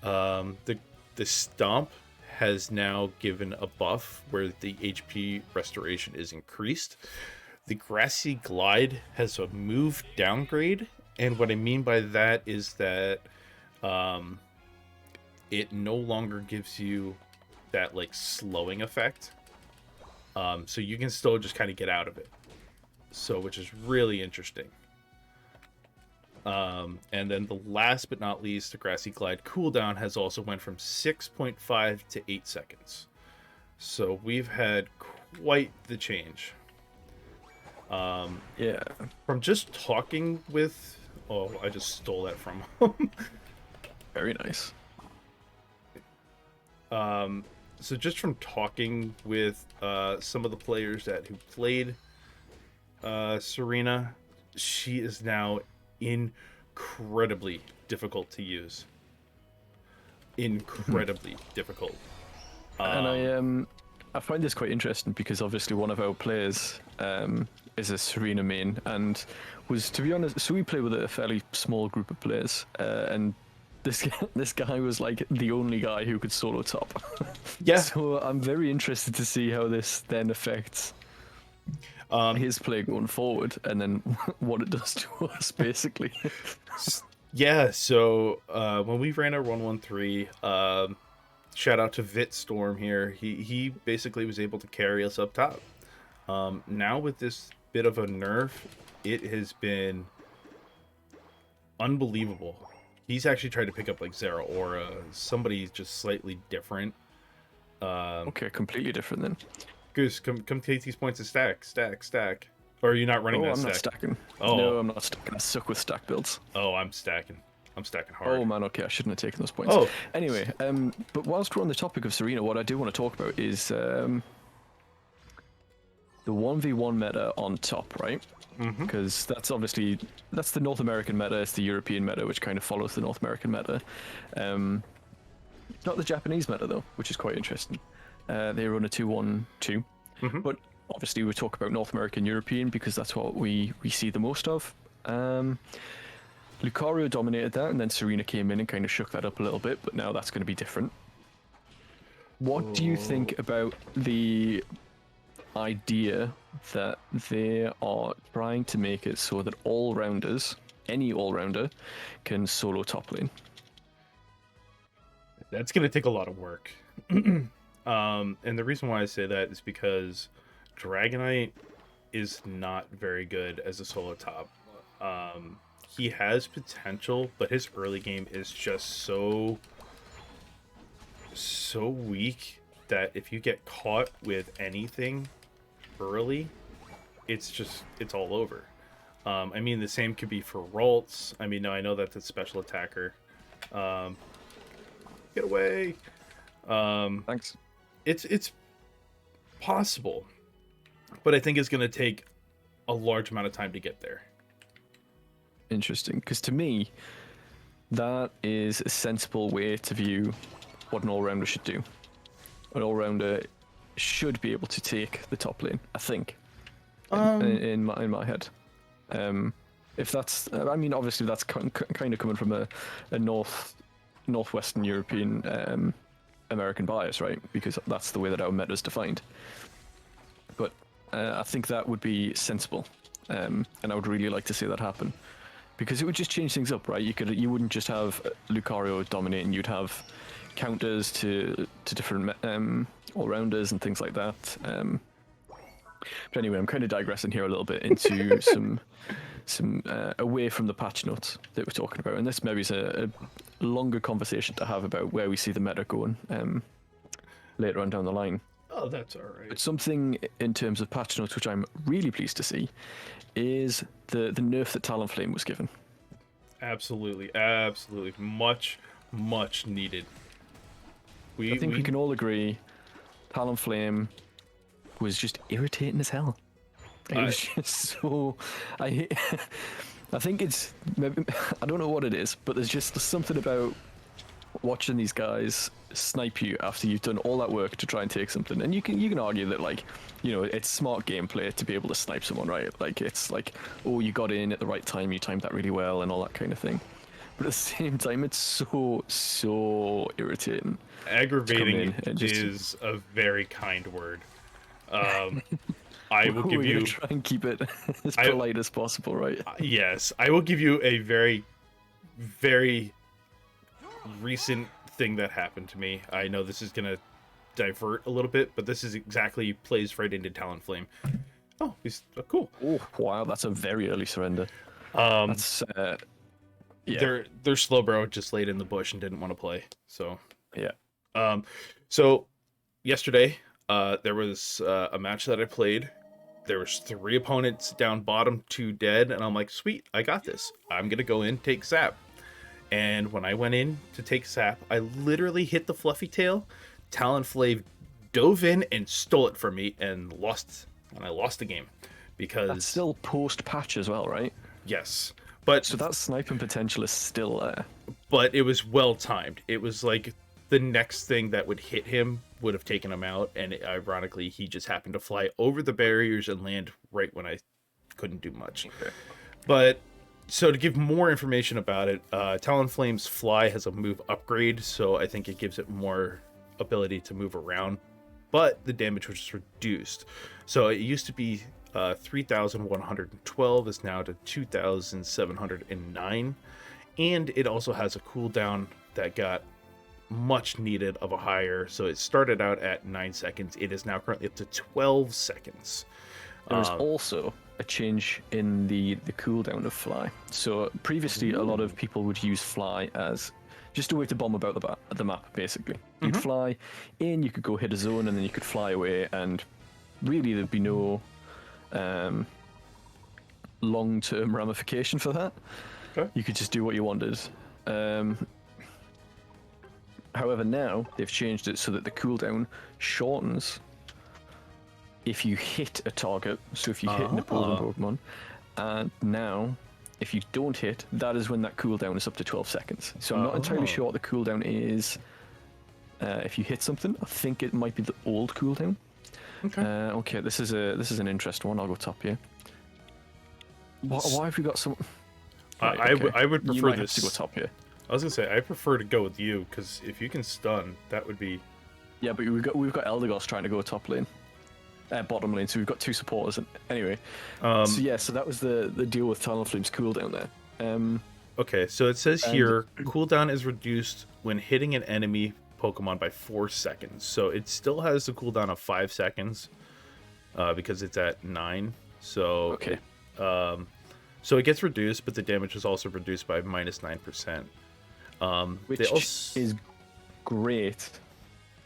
The Stomp has now given a buff where the HP restoration is increased. The Grassy Glide has a move downgrade, and what I mean by that is that it no longer gives you that like slowing effect. So you can still just kind of get out of it. So, which is really interesting. And then the last but not least, the Grassy Glide cooldown has also went from 6.5 to 8 seconds. So we've had quite the change. Yeah. From just talking with... Oh, I just stole that from him. Very nice. So just from talking with some of the players who played Serena, she is now incredibly difficult to use. Incredibly difficult. And I find this quite interesting because obviously one of our players is a Serena main, and was, to be honest, so we play with a fairly small group of players, and this guy was like the only guy who could solo top. Yeah. So I'm very interested to see how this then affects his play going forward, and then what it does to us, basically. Yeah, so when we ran our 113, shout out to Vitstorm here. He basically was able to carry us up top. Now with this bit of a nerf, it has been unbelievable. He's actually tried to pick up like Zeraora, somebody just slightly different. Okay, completely different then. Goose, come take these points and stack. Or are you not running that I'm stack? not stacking. Oh. No, I'm not stacking. I suck with stack builds. Oh, I'm stacking hard. Oh man, okay, I shouldn't have taken those points. Oh. Anyway, but whilst we're on the topic of Serena, what I do want to talk about is the 1v1 meta on top, right? Because that's obviously, that's the North American meta, it's the European meta, which kind of follows the North American meta. Not the Japanese meta though, which is quite interesting. They run a 2-1-2, but obviously we talk about North American, European, because that's what we see the most of. Lucario dominated that, and then Serena came in and kind of shook that up a little bit, but now that's going to be different. What do you think about the idea that they are trying to make it so that all-rounders, any all-rounder, can solo top lane? That's going to take a lot of work. And the reason why I say that is because Dragonite is not very good as a solo top. He has potential, but his early game is just so weak that if you get caught with anything early, it's all over. I mean, the same could be for Ralts. I mean, no, I know that's a special attacker. Get away. Thanks. It's possible, but I think it's going to take a large amount of time to get there. Interesting, because to me, that is a sensible way to view what an all-rounder should do. An all-rounder should be able to take the top lane, I think, in my head. If that's, I mean, obviously that's kind of coming from a northwestern European American bias, right? Because that's the way that our meta is defined. But I think that would be sensible, and I would really like to see that happen, because it would just change things up, right? You wouldn't just have Lucario dominating; you'd have counters to different all-rounders and things like that. But anyway, I'm kind of digressing here a little bit into some away from the patch notes that we're talking about, and this maybe is a longer conversation to have about where we see the meta going later on down the line. Oh, that's all right. But something in terms of patch notes which I'm really pleased to see is the nerf that Talonflame was given. Absolutely, much needed. I think we can all agree Talonflame was just irritating as hell. It was just so... I think it's... Maybe, I don't know what it is, but there's just something about watching these guys snipe you after you've done all that work to try and take something. And you can argue that, like, you know, it's smart gameplay to be able to snipe someone, right? Like, it's like, oh, you got in at the right time, you timed that really well, and all that kind of thing. But at the same time, it's so irritating. Aggravating is a very kind word. I will give you... try and keep it as polite as possible, right? Yes, I will give you a very, very recent thing that happened to me. I know this is going to divert a little bit, but this is exactly plays right into Talonflame. Oh, he's cool. Oh, wow, that's a very early surrender. That's... yeah. Their Slowbro just laid in the bush and didn't want to play. So yeah. So yesterday, there was a match that I played. There was 3 opponents down bottom, 2 dead, and I'm like, sweet, I got this. I'm gonna go in, take Sap. And when I went in to take Sap, I literally hit the fluffy tail. Talonflame dove in and stole it from me and lost. And I lost the game because that's still post patch as well, right? Yes. But so that sniping potential is still there. But it was well timed. It was like the next thing that would hit him would have taken him out, and ironically, he just happened to fly over the barriers and land right when I couldn't do much. Okay. But so to give more information about it, Talonflame's fly has a move upgrade, so I think it gives it more ability to move around. But the damage was reduced. So it used to be 3,112 is now to 2,709, and it also has a cooldown that got much needed of a higher. So it started out at 9 seconds. It is now currently up to 12 seconds. There's also a change in the cooldown of fly. So previously, a lot of people would use fly as just a way to bomb about the map, basically. You'd fly in, you could go hit a zone, and then you could fly away, and really there'd be no long-term ramification for that. Okay. You could just do what you wanted. However, now they've changed it so that the cooldown shortens if you hit a target. So if you hit an opposing Pokemon, and now if you don't hit, that is when that cooldown is up to 12 seconds. So I'm not entirely sure what the cooldown is. If you hit something, I think it might be the old cooldown. Okay. Okay, this is an interesting one. I'll go top here. Why have we got some? Right, okay. I would prefer you might this have to go top here. I was gonna say I prefer to go with you because if you can stun, that would be. Yeah, but we've got Eldegoss trying to go top lane, bottom lane. So we've got 2 supporters. And anyway, so that was the deal with Talonflame's cooldown there. Okay, so it says here cooldown is reduced when hitting an enemy Pokemon by 4 seconds. So it still has the cooldown of 5 seconds because it's at 9. So Okay. so it gets reduced, but the damage is also reduced by -9%. Which They also, is great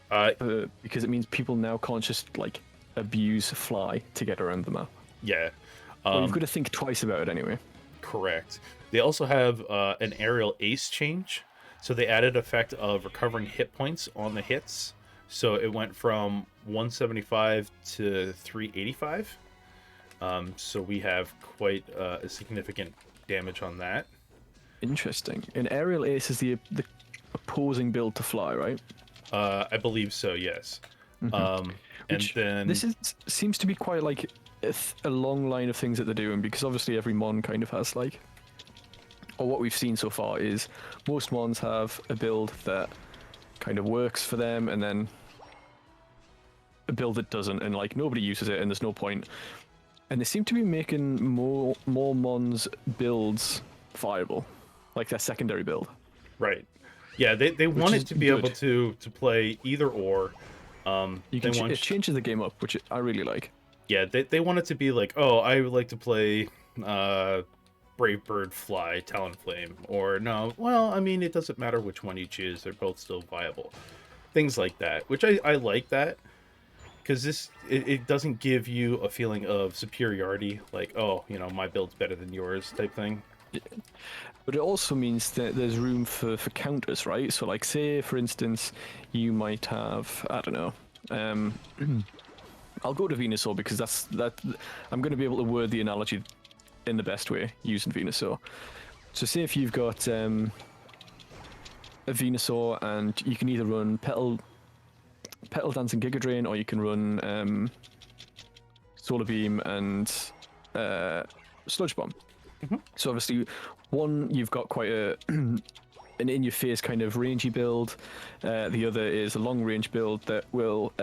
uh, because it means people now can't just like abuse fly to get around the map. yeah, Well, you've got to think twice about it anyway. correct. They also have an aerial ace change, so they added effect of recovering hit points on the hits. So it went from 175 to 385. So we have quite a significant damage on that. Interesting. An aerial ace is the opposing build to fly, right? I believe so, yes. And Which, then this seems to be quite like a long line of things that they're doing, because obviously every mon kind of has like, or what we've seen so far is most mons have a build that kind of works for them, and then a build that doesn't, and like nobody uses it, and there's no point. And they seem to be making more mons builds viable, like their secondary build. right, yeah, they want is it to be good. able to play either or. It changes the game up, which I really like. Yeah, they want it to be like, oh, I would like to play Brave Bird, Fly, Talonflame, or no, well, I mean, it doesn't matter which one you choose, they're both still viable. Things like that, which I like that, because it doesn't give you a feeling of superiority, like, oh, you know, my build's better than yours type thing. But it also means that there's room for counters, right? So, like, say, for instance, you might have, I don't know, I'll go to Venusaur because I'm going to be able to word the analogy in the best way using Venusaur. So, say if you've got a Venusaur and you can either run Petal Dance and Giga Drain, or you can run Solar Beam and Sludge Bomb. So obviously, one, you've got quite an in-your-face kind of rangy build. The other is a long-range build that will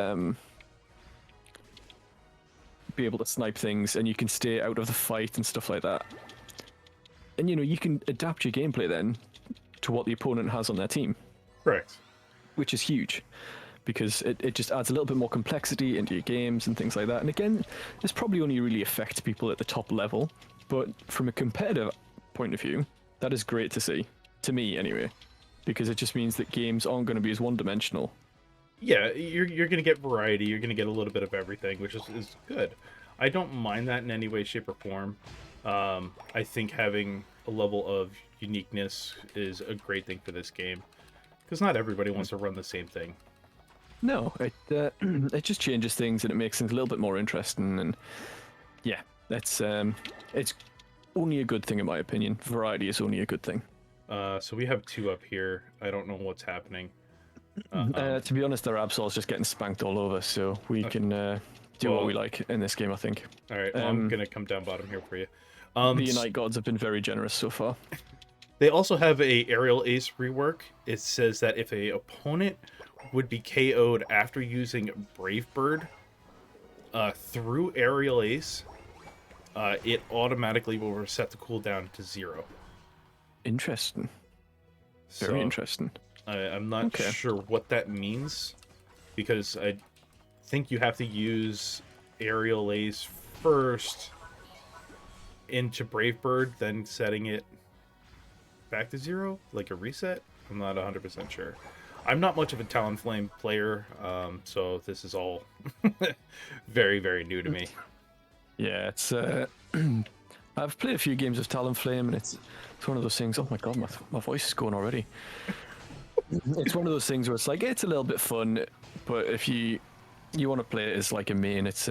be able to snipe things, and you can stay out of the fight and stuff like that. And, you know, you can adapt your gameplay then to what the opponent has on their team. Correct. Which is huge, because it just adds a little bit more complexity into your games and things like that. And again, this probably only really affects people at the top level, but from a competitive point of view, that is great to see, to me anyway, because it just means that games aren't going to be as one-dimensional. Yeah, you're going to get variety, you're going to get a little bit of everything, which is good. I don't mind that in any way, shape, or form. I think having a level of uniqueness is a great thing for this game, because not everybody wants to run the same thing. No, it just changes things, and it makes things a little bit more interesting, and yeah, it's only a good thing in my opinion. Variety is only a good thing. So we have two up here. I don't know what's happening. To be honest, our Absol's just getting spanked all over, so we can do what we like in this game, I think. All right, well, I'm going to come down bottom here for you. The Unite Gods have been very generous so far. They also have a Aerial Ace rework. It says that if a opponent would be KO'd after using Brave Bird through Aerial Ace, it automatically will reset the cooldown to 0. Interesting. Very interesting. I'm not sure what that means, because I think you have to use Aerial Ace first into Brave Bird, then setting it back to 0, like a reset. I'm not 100% sure. I'm not much of a Talonflame player, so this is all very, very new to me. Yeah, it's. I've played a few games of Talonflame, and it's one of those things. Oh my god, my voice is going already. It's one of those things where it's like it's a little bit fun, but if you want to play it as like a main, it's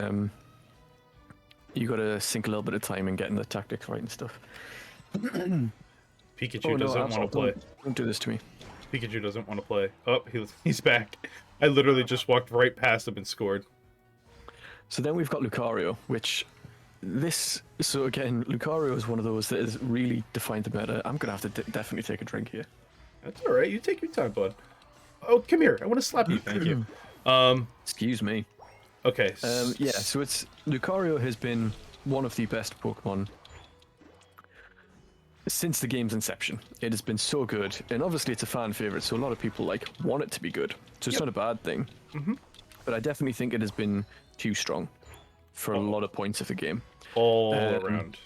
you got to sink a little bit of time in getting the tactics right and stuff. Pikachu doesn't want to play. Don't do this to me. Pikachu doesn't want to play. Oh, he's back. I literally just walked right past him and scored. So then we've got Lucario, so again, Lucario is one of those that has really defined the meta. I'm going to have to definitely take a drink here. That's all right. You take your time, bud. Oh, come here. I want to slap you. Thank you. Excuse me. Okay. Yeah, so Lucario has been one of the best Pokemon since the game's inception. It has been so good, and obviously it's a fan favorite, so a lot of people want it to be good. So it's not a bad thing. But I definitely think it has been too strong. for a lot of points of the game. All around.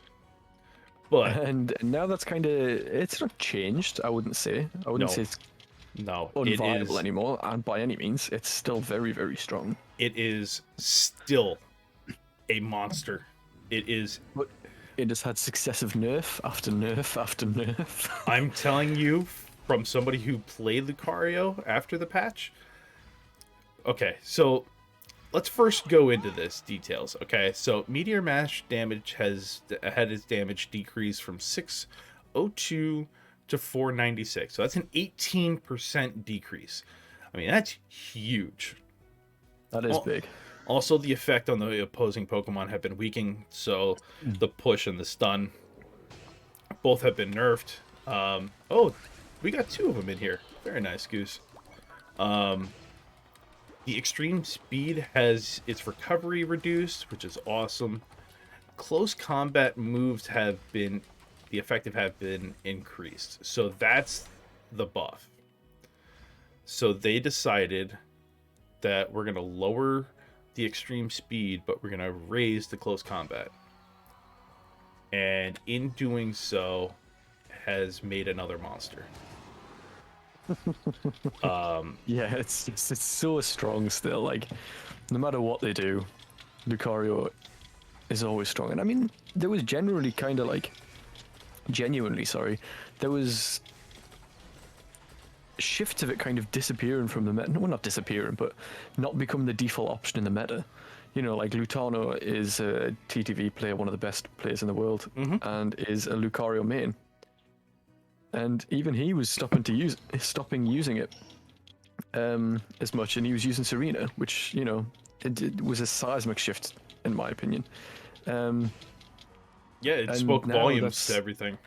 But and now that's kind of, it's not changed. I wouldn't say it's unviable anymore, and by any means, it's still very, very strong. It is still a monster. It is. But it has had successive nerf after nerf after nerf. I'm telling you, from somebody who played Lucario after the patch. Okay, so let's first go into this details. Okay, so Meteor Mash damage has had its damage decrease from 602 to 496. So that's an 18% decrease. I mean, that's huge. That is big. Also, the effect on the opposing Pokemon have been weakening, so the push and the stun both have been nerfed. Oh, we got 2 of them in here. Very nice, Goose. The extreme speed has its recovery reduced, which is awesome. Close combat moves have been, the effective have been increased. So that's the buff. So they decided that we're going to lower the extreme speed, but we're going to raise the close combat. And in doing so, has made another monster. Yeah, it's so strong still. Like, no matter what they do, Lucario is always strong. And I mean, there was genuinely, there was shifts of it kind of disappearing from the meta. Well, not disappearing, but not become the default option in the meta. You know, like Lutano is a TTV player, one of the best players in the world, and is a Lucario main. And even he was stopping using it as much, and he was using Serena, which, you know, it was a seismic shift in my opinion. Yeah, it spoke volumes to everything.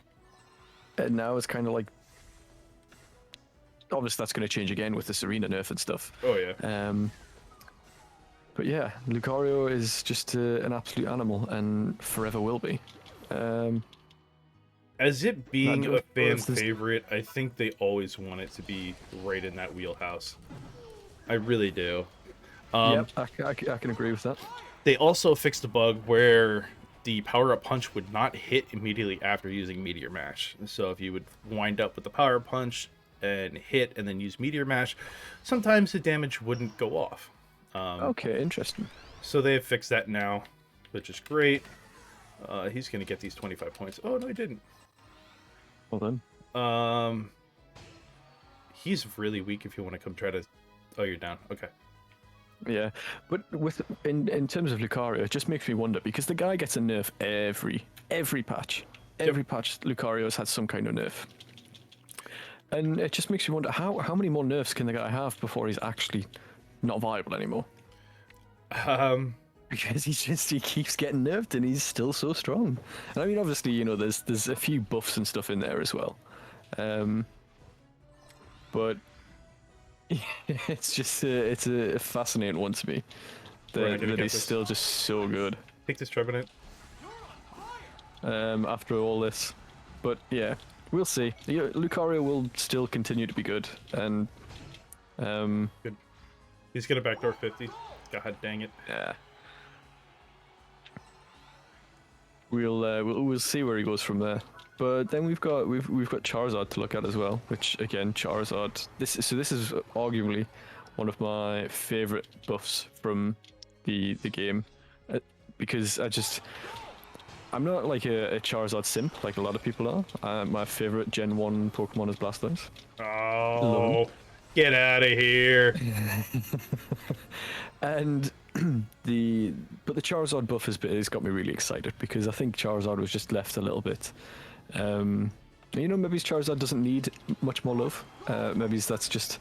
And now it's kind of like, obviously that's going to change again with the Serena nerf and stuff. Oh yeah. But yeah, Lucario is just an absolute animal and forever will be. As it being a fan favorite, I think they always want it to be right in that wheelhouse. I really do. Yep, I can agree with that. They also fixed a bug where the power-up punch would not hit immediately after using Meteor Mash. So if you would wind up with the power-up punch and hit and then use Meteor Mash, sometimes the damage wouldn't go off. Okay, interesting. So they have fixed that now, which is great. He's going to get these 25 points. Oh, no, he didn't. Well then. He's really weak if you want to come try to... Oh, you're down. Okay. Yeah, but in terms of Lucario, it just makes me wonder, because the guy gets a nerf every patch. Every patch, Lucario's had some kind of nerf. And it just makes me wonder, how many more nerfs can the guy have before he's actually not viable anymore? Because he keeps getting nerfed and he's still so strong. And I mean, obviously, you know, there's a few buffs and stuff in there as well. But it's just it's a fascinating one to me. That he's still just so good. Take this Trevenant. After all this. But yeah, we'll see. Lucario will still continue to be good. And good. He's gonna backdoor 50. God dang it. Yeah. We'll see where he goes from there. But then we've got Charizard to look at as well, which again, Charizard. This is arguably one of my favorite buffs from the game, because I'm not like a Charizard simp like a lot of people are. My favorite Gen 1 Pokemon is Blastoise. Oh, get out of here! And the Charizard buff has got me really excited, because I think Charizard was just left a little bit. You know, maybe Charizard doesn't need much more love. Maybe that's just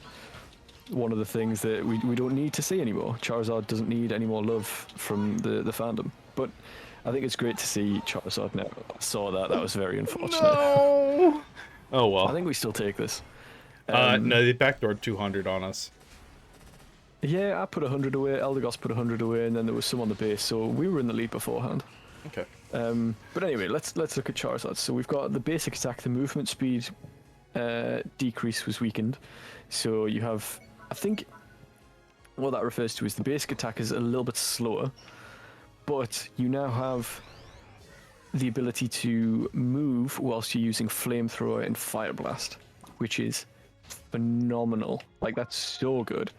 one of the things that we don't need to see anymore. Charizard doesn't need any more love from the fandom. But I think it's great to see Charizard now. I saw that. That was very unfortunate. No! Oh well. I think we still take this. No, they backdoored 200 on us. Yeah, I put 100 away, Eldegoss put 100 away, and then there was some on the base, so we were in the lead beforehand. Okay. But anyway, let's look at Charizard. So we've got the basic attack, the movement speed decrease was weakened. So you have, I think, what that refers to is the basic attack is a little bit slower, but you now have the ability to move whilst you're using Flamethrower and Fire Blast, which is phenomenal. Like, that's so good.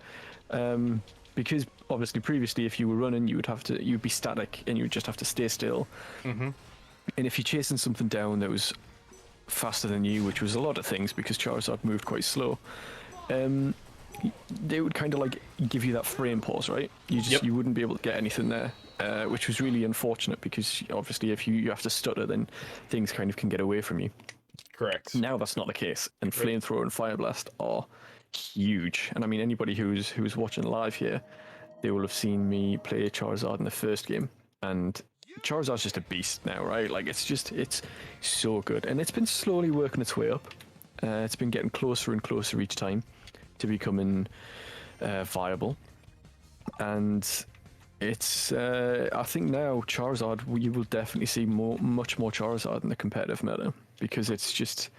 Because obviously previously if you were running you'd be static and you would just have to stay still. Mm-hmm. And if you're chasing something down that was faster than you, which was a lot of things because Charizard moved quite slow, they would kind of like give you that frame pause, right? You wouldn't be able to get anything there, which was really unfortunate because obviously if you have to stutter, then things kind of can get away from you. Correct. Now that's not the case, and Flamethrower and Fire Blast are huge. And I mean, anybody who's watching live here, they will have seen me play Charizard in the first game, and Charizard's just a beast now, right? Like, it's so good, and it's been slowly working its way up. It's been getting closer and closer each time to becoming viable, and it's I think now Charizard, you will definitely see much more Charizard in the competitive meta, because it's just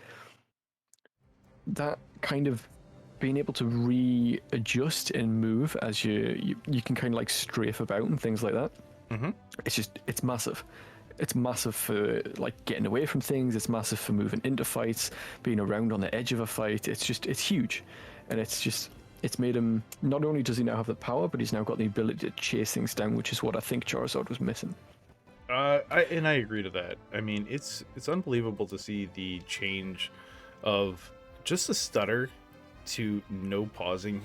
that kind of being able to readjust and move as you can kind of like strafe about and things like that. Mm-hmm. It's massive. It's massive for like getting away from things. It's massive for moving into fights, being around on the edge of a fight. It's huge, and it's made him, not only does he now have the power, but he's now got the ability to chase things down, which is what I think Charizard was missing. I agree to that. I mean, it's unbelievable to see the change of just a stutter to no pausing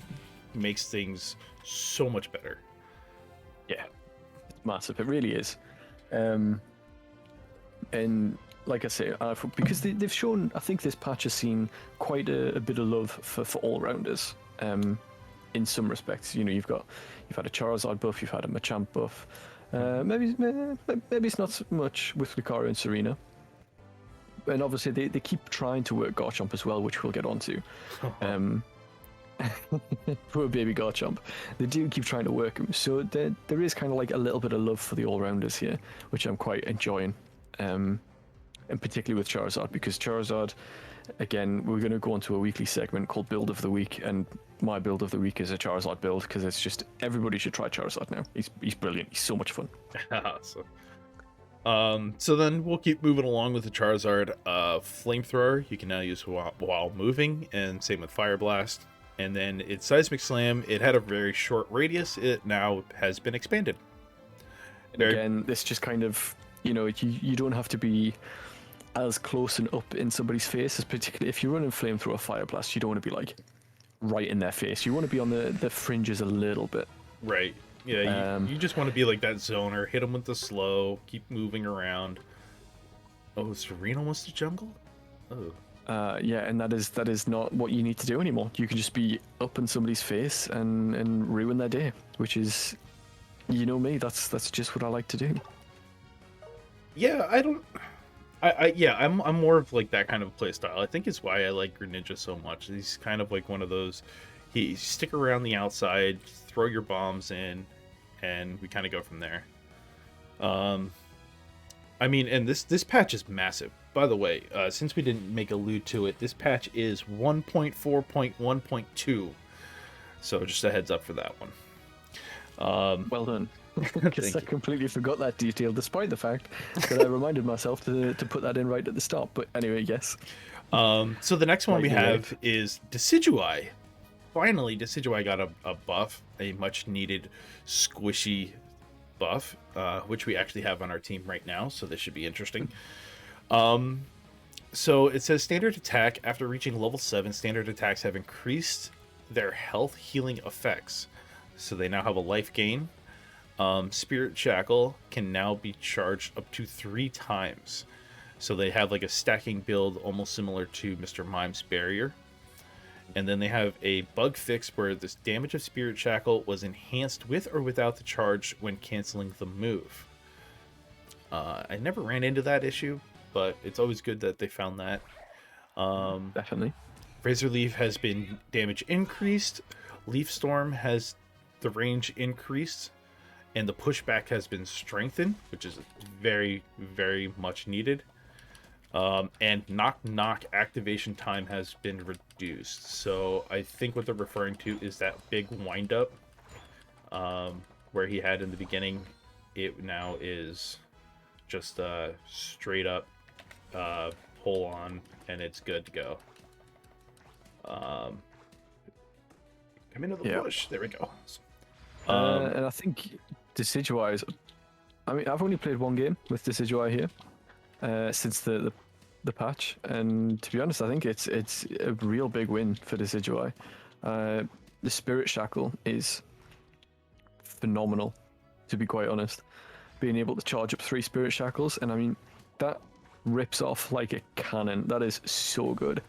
makes things so much better. Yeah, it's massive. It really is. And like I say, because they've shown, I think this patch has seen quite a bit of love for all-rounders. In some respects, you know, you've had a Charizard buff, you've had a Machamp buff. Maybe it's not so much with Lucario and Serena. And obviously they keep trying to work Garchomp as well, which we'll get onto. Poor baby Garchomp. They do keep trying to work him. So there is kind of like a little bit of love for the all-rounders here, which I'm quite enjoying. And particularly with Charizard, because Charizard, again, we're going to go into a weekly segment called Build of the Week, and my Build of the Week is a Charizard build, because it's just, everybody should try Charizard now. He's brilliant. He's so much fun. So then we'll keep moving along with the Charizard. Flamethrower you can now use while moving, and same with Fire Blast. And then its Seismic Slam, it had a very short radius. It now has been expanded. Again, this just kind of, you know, you don't have to be as close and up in somebody's face, as particularly if you're running Flamethrower or Fire Blast, you don't want to be like right in their face. You want to be on the fringes a little bit. Right. Yeah, you just want to be like that zoner, hit them with the slow, keep moving around. Oh, Serena wants to jungle? Oh. Yeah, and that is not what you need to do anymore. You can just be up in somebody's face and ruin their day, which is, you know me, that's just what I like to do. Yeah, I'm more of like that kind of play style. I think it's why I like Greninja so much. He's kind of like one of those, he stick around the outside, throw your bombs in, and we kind of go from there. I mean, and this patch is massive. By the way, since we didn't make allude to it, this patch is 1.4.1.2. So just a heads up for that one. Well done. Because I completely forgot that detail, despite the fact that I reminded myself to put that in right at the start. But anyway, yes. So the next one we have is Decidueye. Finally, Decidueye got a buff, a much needed squishy buff, which we actually have on our team right now. So this should be interesting. So it says standard attack. After reaching level 7, standard attacks have increased their health healing effects. So they now have a life gain. Spirit Shackle can now be charged up to 3 times. So they have like a stacking build almost similar to Mr. Mime's Barrier. And then they have a bug fix where this damage of Spirit Shackle was enhanced with or without the charge when canceling the move. I never ran into that issue, but it's always good that they found that. Definitely. Razor Leaf has been damage increased. Leaf Storm has the range increased. And the pushback has been strengthened, which is very, very much needed. And Knock activation time has been reduced. So I think what they're referring to is that big windup where he had in the beginning it now is just straight up pull on, and it's good to go. Come into the bush. There we go. And I think Decidueye I mean, I've only played one game with Decidueye here since the patch, and to be honest, I think it's a real big win for Decidueye. The Spirit Shackle is phenomenal, to be quite honest. Being able to charge up 3 Spirit Shackles, and I mean, that rips off like a cannon. That is so good.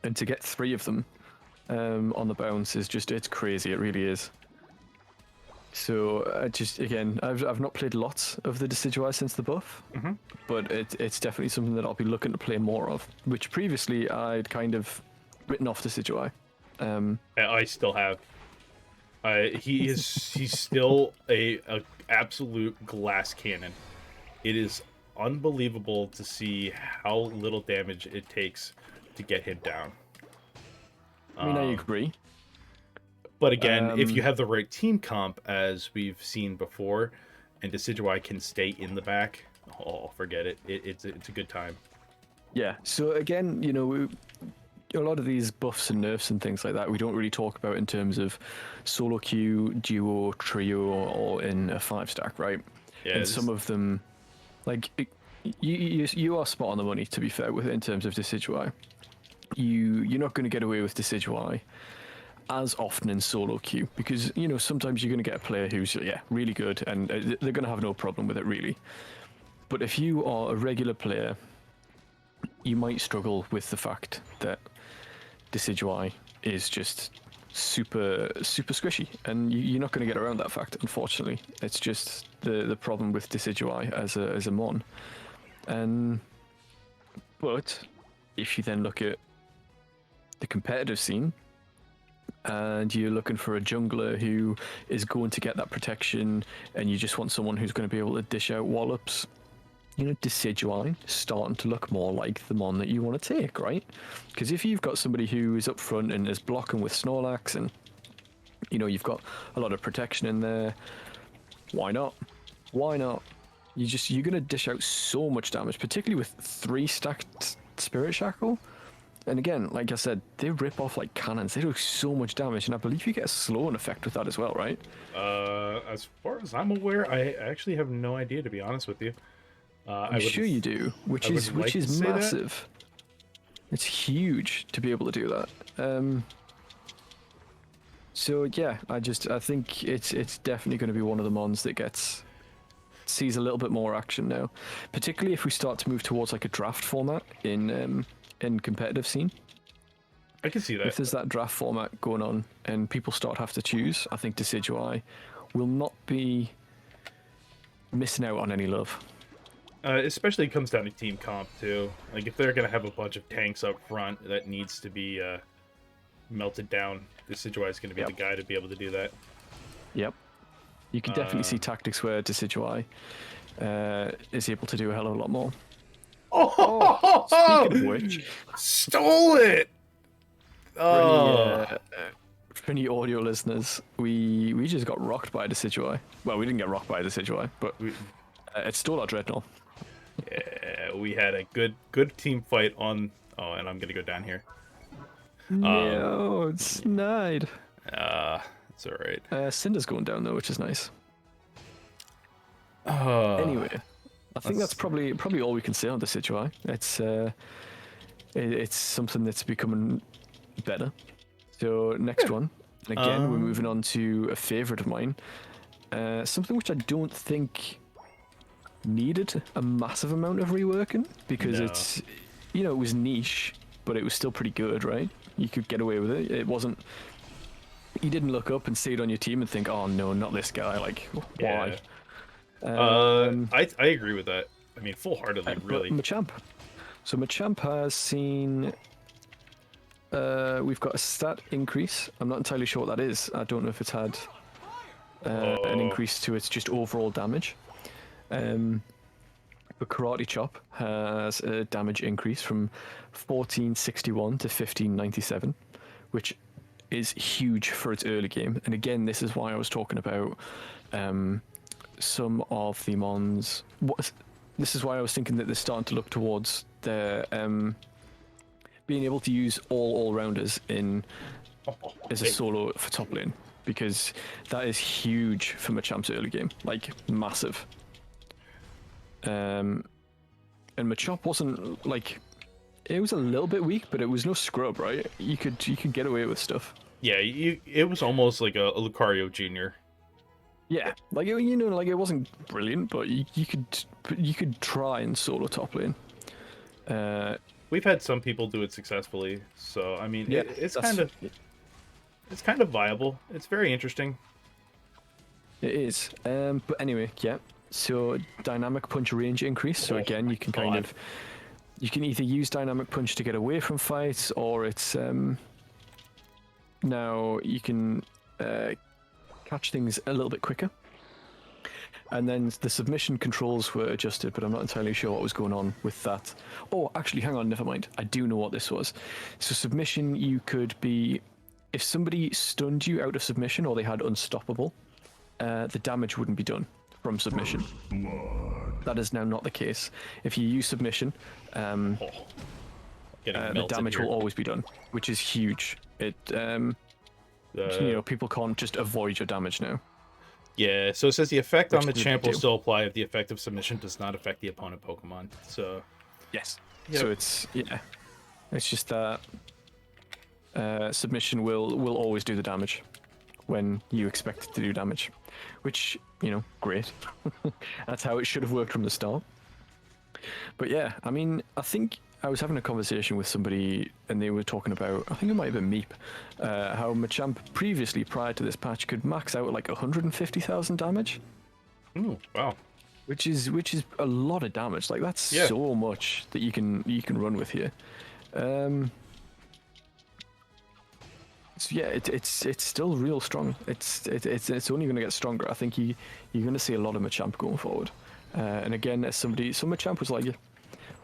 And to get 3 of them on the bounce is just, it's crazy, it really is. So I've not played lots of the Decidueye since the buff, but it's definitely something that I'll be looking to play more of, which previously I'd kind of written off Decidueye. I still have. He's still a absolute glass cannon. It is unbelievable to see how little damage it takes to get him down. I mean, I agree. But again, if you have the right team comp, as we've seen before, and Decidueye can stay in the back, forget it. It's a good time. Yeah. So again, you know, a lot of these buffs and nerfs and things like that, we don't really talk about in terms of solo queue, duo, trio, or in a 5-stack, right? Yeah. And some of them, like, you are spot on the money, to be fair, with it in terms of Decidueye. You're not going to get away with Decidueye as often in solo queue, because, you know, sometimes you're going to get a player who's really good, and they're going to have no problem with it, really. But if you are a regular player, you might struggle with the fact that Decidueye is just super squishy, and you're not going to get around that fact, unfortunately. It's just the problem with Decidueye as a mon. But if you then look at the competitive scene, and you're looking for a jungler who is going to get that protection, and you just want someone who's going to be able to dish out wallops, you know, Decidueye starting to look more like the mon that you want to take, right? Because if you've got somebody who is up front and is blocking with Snorlax, and, you know, you've got a lot of protection in there, why not? Why not? You're going to dish out so much damage, particularly with 3 stacked Spirit Shackle. And again, like I said, they rip off like cannons. They do so much damage, and I believe you get a slowing effect with that as well, right? As far as I'm aware, I actually have no idea, to be honest with you. I'm sure you do, which is massive. It's huge to be able to do that. So yeah, I think it's definitely going to be one of the mons that sees a little bit more action now, particularly if we start to move towards like a draft format in competitive scene. I can see that. If there's that draft format going on and people start to have to choose, I think Decidueye will not be missing out on any love. Especially it comes down to team comp too. Like if they're gonna have a bunch of tanks up front that needs to be melted down, Decidueye is gonna be the guy to be able to do that. Yep. You can definitely see tactics where Decidueye is able to do a hell of a lot more. Speaking of which, stole it. For any audio listeners, we just got rocked by Decidueye. Well, we didn't get rocked by Decidueye, but it stole our Dreadnought. Yeah, we had a good team fight on. Oh, and I'm gonna go down here. No, it's Tsnydes. It's all right. Cinder's going down though, which is nice. Anyway, I think that's probably all we can say on Decidueye. It's something that's becoming better. So next one, and again we're moving on to a favorite of mine, something which I don't think needed a massive amount of reworking, because it's, you know, it was niche, but it was still pretty good, right? You could get away with it. It wasn't. You didn't look up and see it on your team and think, "Oh no, not this guy!" Like, why? I agree with that. I mean, full-heartedly, really. Machamp. So Machamp has seen. We've got a stat increase. I'm not entirely sure what that is. I don't know if it's had an increase to its just overall damage. But Karate Chop has a damage increase from 1461 to 1597, which is huge for its early game. And again, this is why I was talking about some of the mons. This is why I was thinking that they're starting to look towards their being able to use all rounders in as a solo for top lane, because that is huge for Machamp's early game, like massive. And Machop wasn't like, it was a little bit weak, but it was no scrub, right? You could get away with stuff. Yeah, it was almost like a Lucario Jr. Yeah, like like it wasn't brilliant, but you could try and solo top lane. We've had some people do it successfully, so I mean, yeah, it's kind of viable. It's very interesting. It is. But anyway, yeah. So dynamic punch range increase. So again, you can you can either use dynamic punch to get away from fights, or it's now you can catch things a little bit quicker. And then the submission controls were adjusted, but I'm not entirely sure what was going on with that. Oh, actually, hang on, never mind. I do know what this was. So submission, you could be, if somebody stunned you out of submission or they had unstoppable, the damage wouldn't be done from submission. That is now not the case. If you use submission, the damage will always be done, which is huge. It people can't just avoid your damage now. Yeah, so it says the effect on the champ will still apply if the effect of submission does not affect the opponent Pokemon. So yes, so it's just that submission will always do the damage when you expect it to do damage, which great. That's how it should have worked from the start. But yeah, I mean, I think I was having a conversation with somebody and they were talking about, I think it might have been Meep, how Machamp previously, prior to this patch, could max out at like 150,000 damage. Ooh, wow. Which is a lot of damage. Like that's so much that you can run with here. So yeah, it's still real strong. It's only going to get stronger. I think you're going to see a lot of Machamp going forward. And again, as somebody, so Machamp was like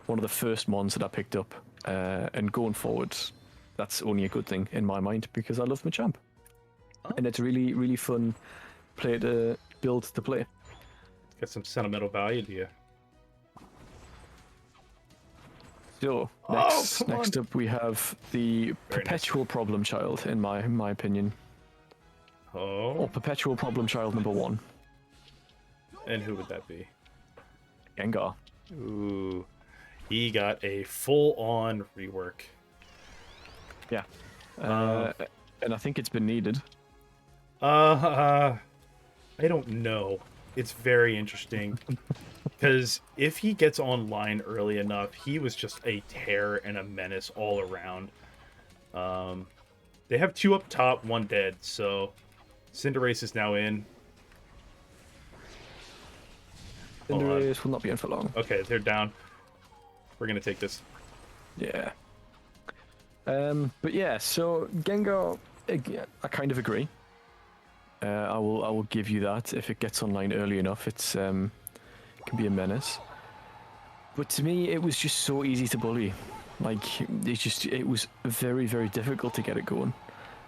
one of the first mons that I picked up, and going forward, that's only a good thing in my mind because I love Machamp, and it's really really fun play to build to play. Got some sentimental value to you. So next up we have the perpetual problem child, in my opinion. Or perpetual problem child number 1. And who would that be? Gengar. Ooh. He got a full-on rework. Yeah. And I think it's been needed. I don't know. It's very interesting. Because if he gets online early enough, he was just a terror and a menace all around. They have 2 up top, 1 dead, so Cinderace is now in. Cinderace will not be in for long. Okay, they're down. We're gonna take this. Yeah. But yeah, so Gengar, I kind of agree. I will give you that. If it gets online early enough, it can be a menace. But to me, it was just so easy to bully. Like it was very very difficult to get it going.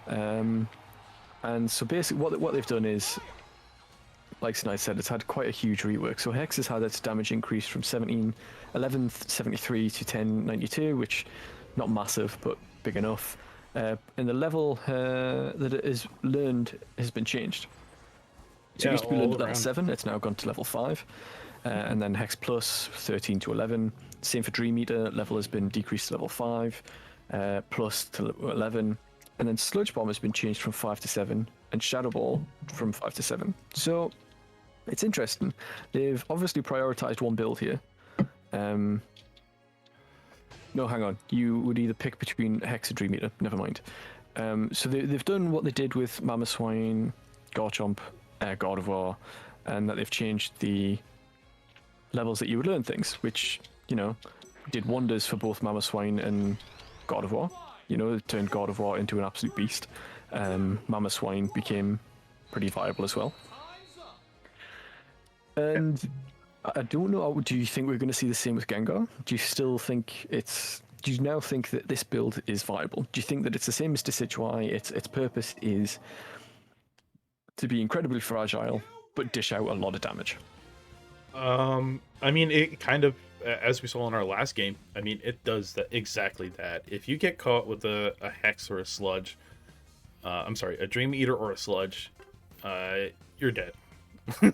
And so basically, what they've done is, like Tsnydes said, it's had quite a huge rework. So Hex has had its damage increase from 1173 to 1092, which not massive, but big enough. And the level that it has learned has been changed. So it used to be learned at level 7, it's now gone to level 5. And then Hex Plus, 13 to 11. Same for Dream Eater, level has been decreased to level 5, plus to 11. And then Sludge Bomb has been changed from 5 to 7, and Shadow Ball from 5 to 7. So it's interesting. They've obviously prioritized one build here. No, hang on. You would either pick between Hex or Dream Eater. Never mind. So they've done what they did with Mamoswine, Garchomp, Gardevoir, and that they've changed the levels that you would learn things, which, did wonders for both Mamoswine and Gardevoir. It turned Gardevoir into an absolute beast. Mamoswine became pretty viable as well. And I don't know, do you think we're going to see the same with Gengar? Do you now think that this build is viable? Do you think that it's the same as Decidueye? Its purpose is to be incredibly fragile, but dish out a lot of damage. I mean, it kind of, as we saw in our last game, I mean, it does exactly that. If you get caught with a hex or a sludge, a dream eater or a sludge, you're dead.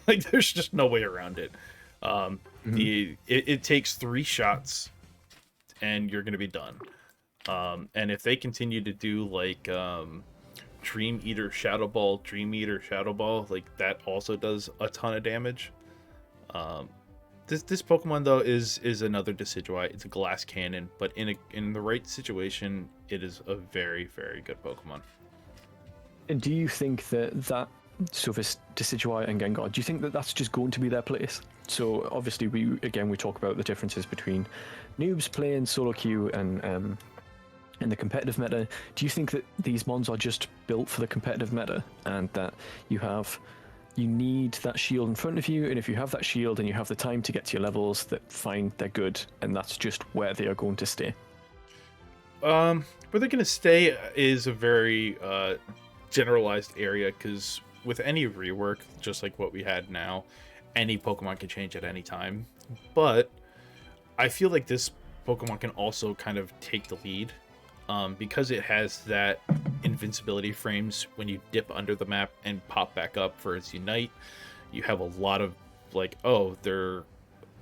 Like, there's just no way around it. It takes 3 shots and you're gonna be done. And if they continue to do like Dream Eater Shadow Ball, like that also does a ton of damage. This Pokemon though is another Decidueye. It's a glass cannon, but in the right situation, it is a very, very good Pokemon. And do you think that so this Decidueye and Gengar, do you think that that's just going to be their place? So obviously we talk about the differences between noobs playing solo queue and in the competitive meta. Do you think that these mons are just built for the competitive meta, and that you need that shield in front of you, and if you have that shield and you have the time to get to your levels, that fine, they're good, and that's just where they are going to stay? Where they're going to stay is a very generalized area, because with any rework, just like what we had now, any Pokemon can change at any time. But I feel like this Pokemon can also kind of take the lead, because it has that invincibility frames when you dip under the map and pop back up for its Unite. You have a lot of like, oh, they're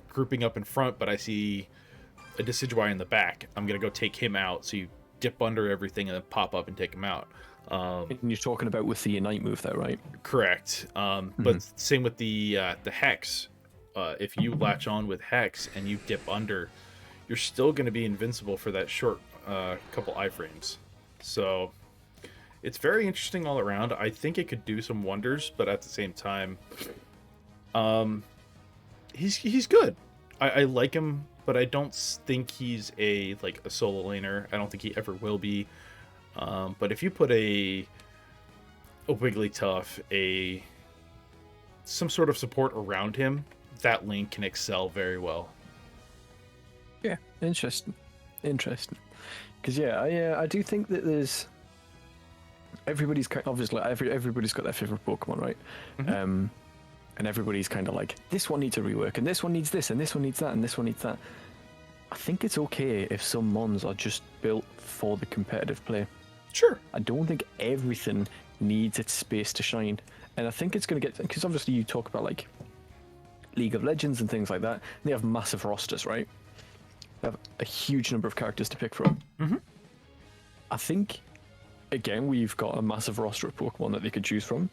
grouping up in front, but I see a Decidueye in the back. I'm going to go take him out. So you dip under everything and then pop up and take him out. And you're talking about with the Unite move there, right? Correct. But same with the Hex. If you latch on with Hex and you dip under, you're still going to be invincible for that short couple iframes. So it's very interesting all around. I think it could do some wonders, but at the same time, he's good. I like him, but I don't think he's a solo laner. I don't think he ever will be. But if you put a Wigglytuff, some sort of support around him, that lane can excel very well. Yeah, interesting. Because I do think that there's everybody's obviously everybody's got their favorite Pokemon, right? Mm-hmm. And everybody's kind of like, this one needs a rework, and this one needs this, and this one needs that, and this one needs that. I think it's okay if some mons are just built for the competitive play. Sure. I don't think everything needs its space to shine, and I think it's going to get, because obviously you talk about like League of Legends and things like that. They have massive rosters, right? They have a huge number of characters to pick from. Mm-hmm. I think, again, we've got a massive roster of Pokemon that they could choose from,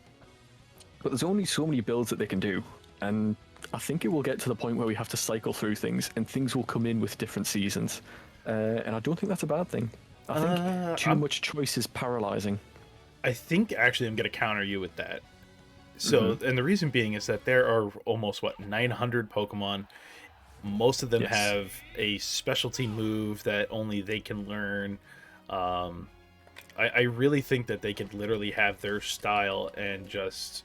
but there's only so many builds that they can do, and I think it will get to the point where we have to cycle through things, and things will come in with different seasons, and I don't think that's a bad thing. I think too much choice is paralyzing. I think actually I'm going to counter you with that. So, and the reason being is that there are almost 900 Pokemon. Most of them have a specialty move that only they can learn. I really think that they could literally have their style and just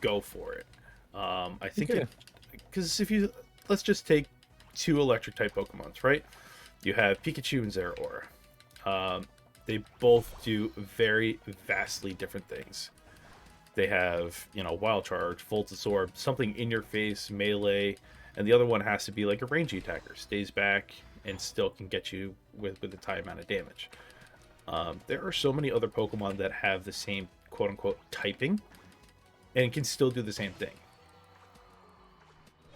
go for it. I think because let's just take 2 electric type Pokemons, right? You have Pikachu and Zeraora. They both do very vastly different things. They have, Wild Charge, Volt Absorb, something in your face, melee, and the other one has to be like a rangey attacker, stays back and still can get you with the high amount of damage. There are so many other Pokemon that have the same quote unquote typing and can still do the same thing.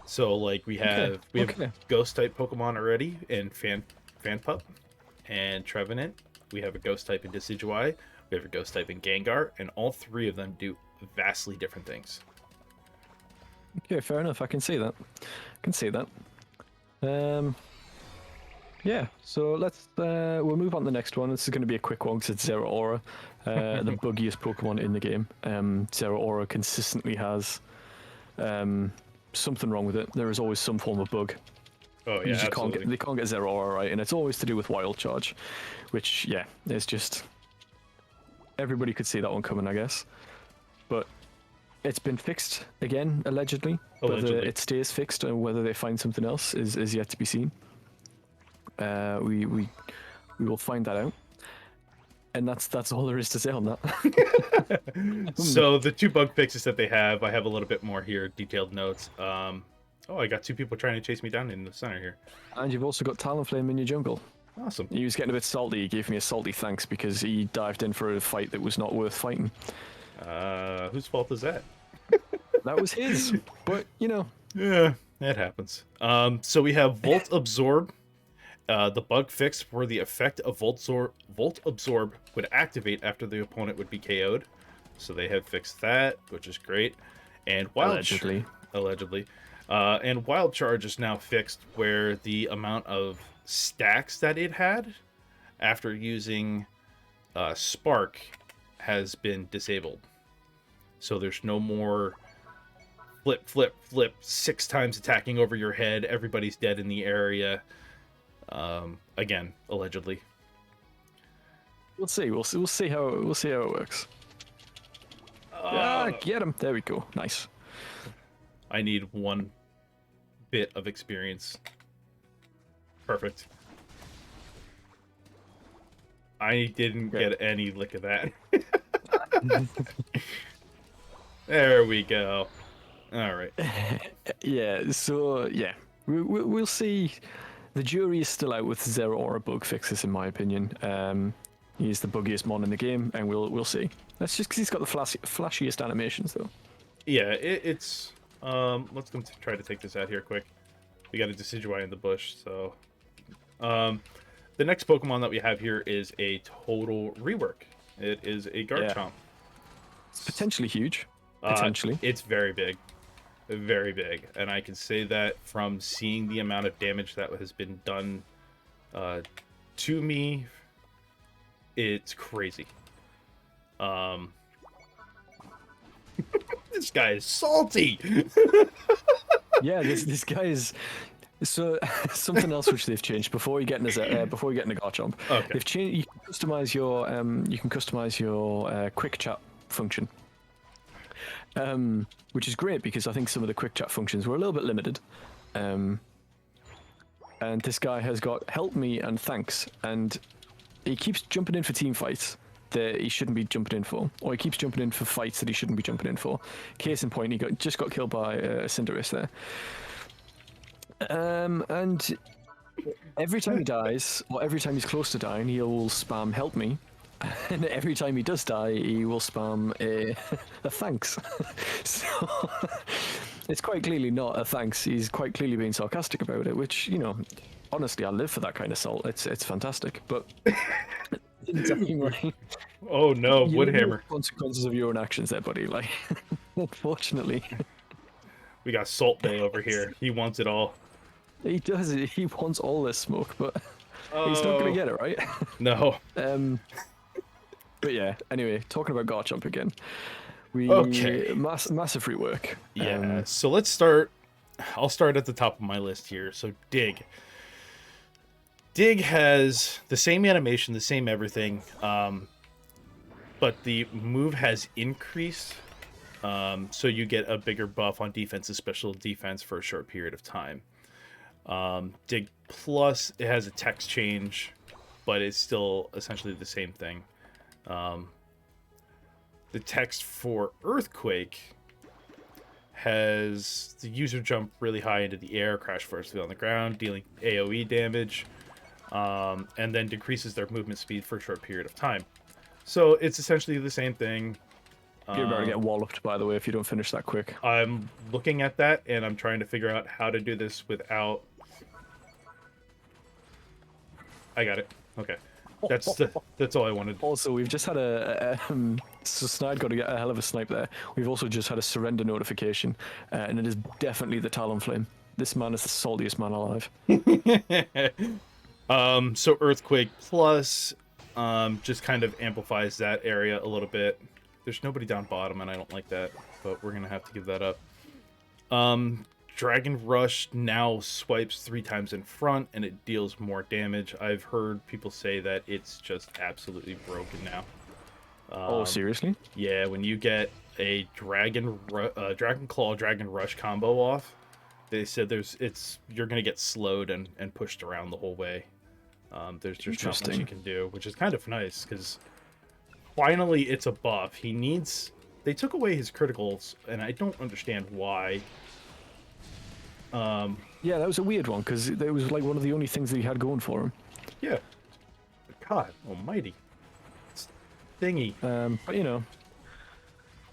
So like we have Ghost type Pokemon already in Fanpup and Trevenant. We have a Ghost type in Decidueye. We have a Ghost type in Gengar, and all 3 of them do vastly different things. Okay, fair enough. I can see that. Yeah, so we'll move on to the next one. This is going to be a quick one because it's Zeraora, the buggiest Pokemon in the game. Zeraora consistently has something wrong with it. There is always some form of bug. Oh yeah, absolutely. They can't get Zeraora right, and it's always to do with Wild Charge, which is just, everybody could see that one coming, I guess. But it's been fixed again, allegedly. Whether it stays fixed or whether they find something else is yet to be seen. We will find that out. And that's all there is to say on that. So the 2 bug fixes that they have, I have a little bit more here, detailed notes. Oh, I got 2 people trying to chase me down in the center here. And you've also got Talonflame in your jungle. Awesome. He was getting a bit salty. He gave me a salty thanks because he dived in for a fight that was not worth fighting. Whose fault is that? That was his. But, Yeah, that happens. So we have Volt Absorb. The bug fix where the effect of Volt Absorb would activate after the opponent would be KO'd. So they have fixed that, which is great. And Allegedly. And Wild Charge is now fixed where the amount of stacks that it had after using Spark has been disabled. So there's no more flip 6 times attacking over your head. Everybody's dead in the area. Again, allegedly. We'll see. We'll see how it works. Get him. There we go. Nice. I need 1 bit of experience. Perfect. I didn't get any lick of that. There we go. All right. Yeah. So yeah, we'll see. The jury is still out with Zeraora bug fixes, in my opinion. He's the buggiest mon in the game, and we'll see. That's just because he's got the flashiest animations, though. Yeah, it's let's try to take this out here quick. We got a Decidueye in the bush, so the next Pokemon that we have here is a total rework. It is a Garchomp. Yeah. It's potentially huge. Potentially. It's very big. Very big. And I can say that from seeing the amount of damage that has been done to me, it's crazy. This guy is salty. Yeah, this guy is. So something else which they've changed before you get into Garchomp. Okay. They've changed. You can customize your quick chat function, which is great because I think some of the quick chat functions were a little bit limited. And this guy has got help me and thanks, and he keeps jumping in for team fights that he shouldn't be jumping in for, or he keeps jumping in for fights that he shouldn't be jumping in for. Case in point, he just got killed by a Cinderace there. And every time he dies, or every time he's close to dying, he'll spam help me. And every time he does die, he will spam a thanks. So it's quite clearly not a thanks. He's quite clearly being sarcastic about it, which, honestly, I live for that kind of salt. It's fantastic. But right. Oh no, Woodhammer. Consequences of your own actions there, buddy. Like, unfortunately. We got Salt Bay over here. He wants it all. He does. He wants all this smoke, but he's not going to get it, right? No. But yeah, anyway, talking about Garchomp again. Massive rework. Yeah, so let's start. I'll start at the top of my list here. So Dig. Dig has the same animation, the same everything, but the move has increased. So you get a bigger buff on defense, special defense for a short period of time. Dig Plus, it has a text change, but it's still essentially the same thing. The text for Earthquake has the user jump really high into the air, crash forcefully on the ground, dealing AoE damage, and then decreases their movement speed for a short period of time. So it's essentially the same thing. You're about to get walloped, by the way, if you don't finish that quick. I'm looking at that, and I'm trying to figure out how to do this without... I got it. Okay. That's all I wanted. Also, we've just had so Snide got a hell of a snipe there. We've also just had a surrender notification, and it is definitely the Talonflame. This man is the saltiest man alive. So Earthquake Plus just kind of amplifies that area a little bit. There's nobody down bottom, and I don't like that, but we're going to have to give that up. Dragon Rush now swipes 3 times in front, and it deals more damage. I've heard people say that it's just absolutely broken now. Oh, seriously? Yeah, when you get a Dragon Claw, Dragon Rush combo off, they said you're going to get slowed and pushed around the whole way. There's just not much you can do, which is kind of nice, because finally it's a buff. They took away his criticals, and I don't understand why. Yeah, that was a weird one because it was like one of the only things that he had going for him. Yeah. God almighty. Thingy. But you know.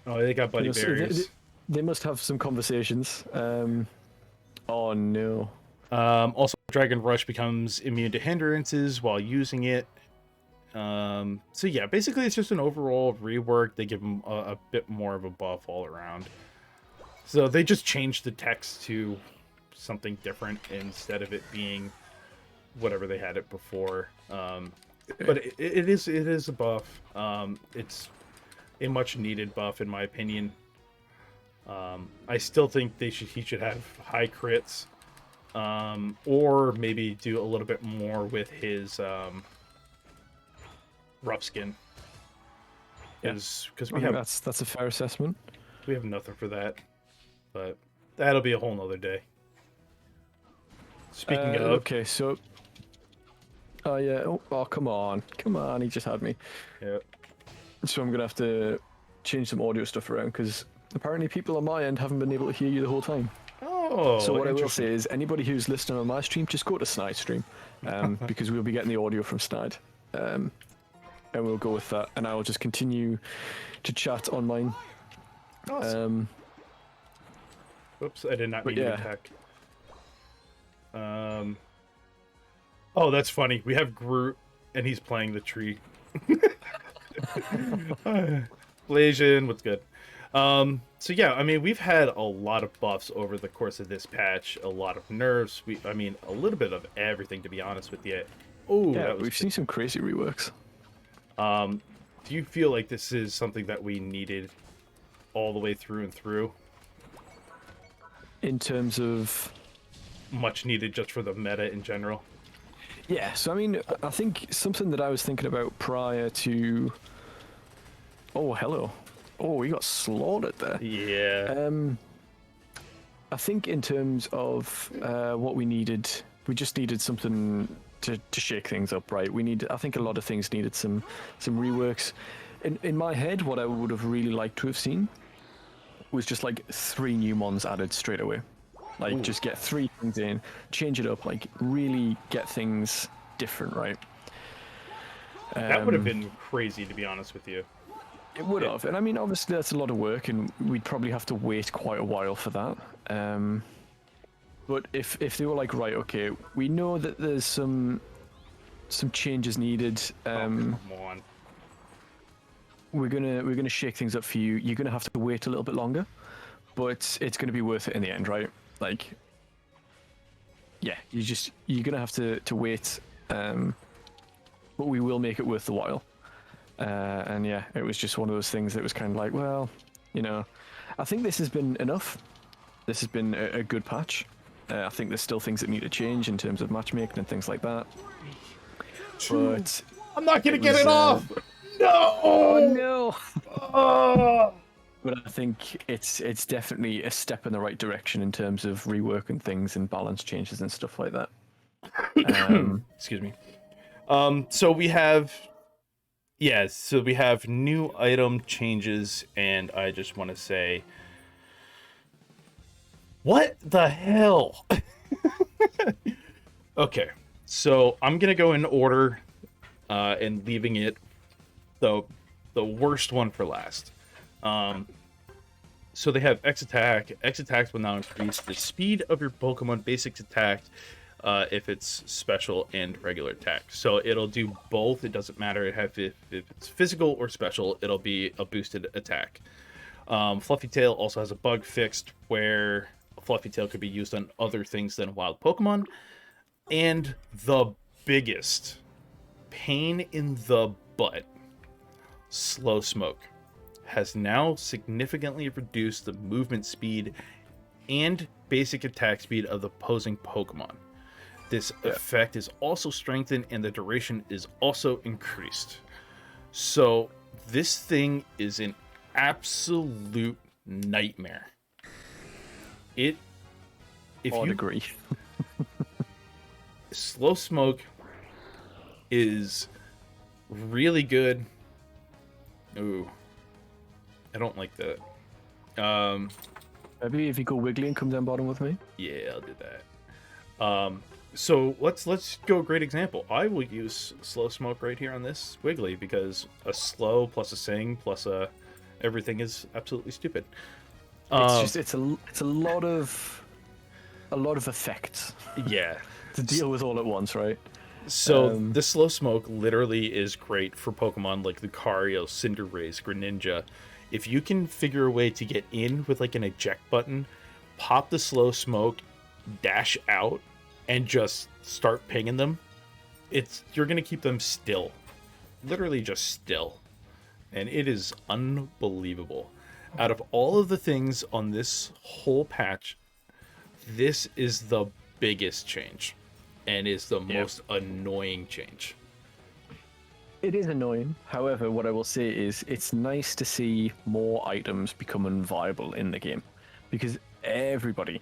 Oh, they got buddy berries. They must have some conversations. Oh no. Also, Dragon Rush becomes immune to hindrances while using it. So yeah, basically it's just an overall rework. They give him a bit more of a buff all around. So they just changed the text to something different instead of it being whatever they had it before. But it is a buff. It's a much needed buff in my opinion. I still think he should have high crits, or maybe do a little bit more with his rough skin. Because that's a fair assessment. We have nothing for that, but that'll be a whole nother day. Speaking of, okay, so yeah, oh come on, he just had me. Yeah. So I'm gonna have to change some audio stuff around because apparently people on my end haven't been able to hear you the whole time. Oh. So what I will say is, anybody who's listening on my stream, just go to Tsnydes stream, because we'll be getting the audio from Tsnydes, and we'll go with that. And I will just continue to chat on mine. Awesome. Oops, I did not mean to attack. Oh, that's funny. We have Groot, and he's playing the tree. Blasian, what's good? So yeah, I mean, we've had a lot of buffs over the course of this patch, a lot of nerfs. I mean, a little bit of everything, to be honest with you. Oh, yeah, we've seen some crazy reworks. Do you feel like this is something that we needed all the way through and through? In terms of much needed just for the meta in general? Yeah, so I mean, I think something that I was thinking about prior to... Oh, hello. Oh, we got slaughtered there. Yeah. I think in terms of what we needed, we just needed something to shake things up, right? I think a lot of things needed some reworks. In my head, what I would have really liked to have seen was just like 3 new mons added straight away. Like, ooh, just get 3 things in, change it up, like really get things different, right? That would have been crazy, to be honest with you. It would have, and I mean, obviously that's a lot of work, and we'd probably have to wait quite a while for that. But if they were like, right, okay, we know that there's some changes needed. Come on. We're gonna shake things up for you. You're gonna have to wait a little bit longer, but it's gonna be worth it in the end, right? Like, yeah, you're gonna have to wait, but we will make it worth the while. And yeah, it was just one of those things that was kind of like, well, you know, I think this has been enough. This has been a good patch. I think there's still things that need to change in terms of matchmaking and things like that. But I'm not gonna get it off. No. Oh no. Oh. But I think it's definitely a step in the right direction in terms of reworking things and balance changes and stuff like that. Excuse me. So we have new item changes, and I just want to say, what the hell? Okay, so I'm gonna go in order, and leaving it the worst one for last. So they have X attack. X attacks will now increase the speed of your Pokemon basic attack if it's special and regular attack. So it'll do both. It doesn't matter if it's physical or special, it'll be a boosted attack. Fluffy Tail also has a bug fixed where Fluffy Tail could be used on other things than wild Pokemon. And the biggest pain in the butt, Slow Smoke, has now significantly reduced the movement speed and basic attack speed of the opposing Pokemon. This effect is also strengthened, and the duration is also increased. So this thing is an absolute nightmare. If you agree. Slow Smoke is really good Ooh, I don't like that. Maybe if you go Wiggly and come down bottom with me. Yeah, I'll do that. So let's go. Great example. I will use slow smoke right here on this Wiggly because a slow plus a sing plus a everything is absolutely stupid. It's a lot of effects. Yeah. To deal with all at once, right? So the slow smoke literally is great for Pokemon like Lucario, Cinderace, Greninja. If you can figure a way to get in with like an eject button, pop the slow smoke, dash out, and just start pinging them, you're gonna keep them still. Literally just still. And it is unbelievable. Out of all of the things on this whole patch, this is the biggest change. And is the most annoying change. It is annoying. However, what I will say is it's nice to see more items becoming viable in the game. Because everybody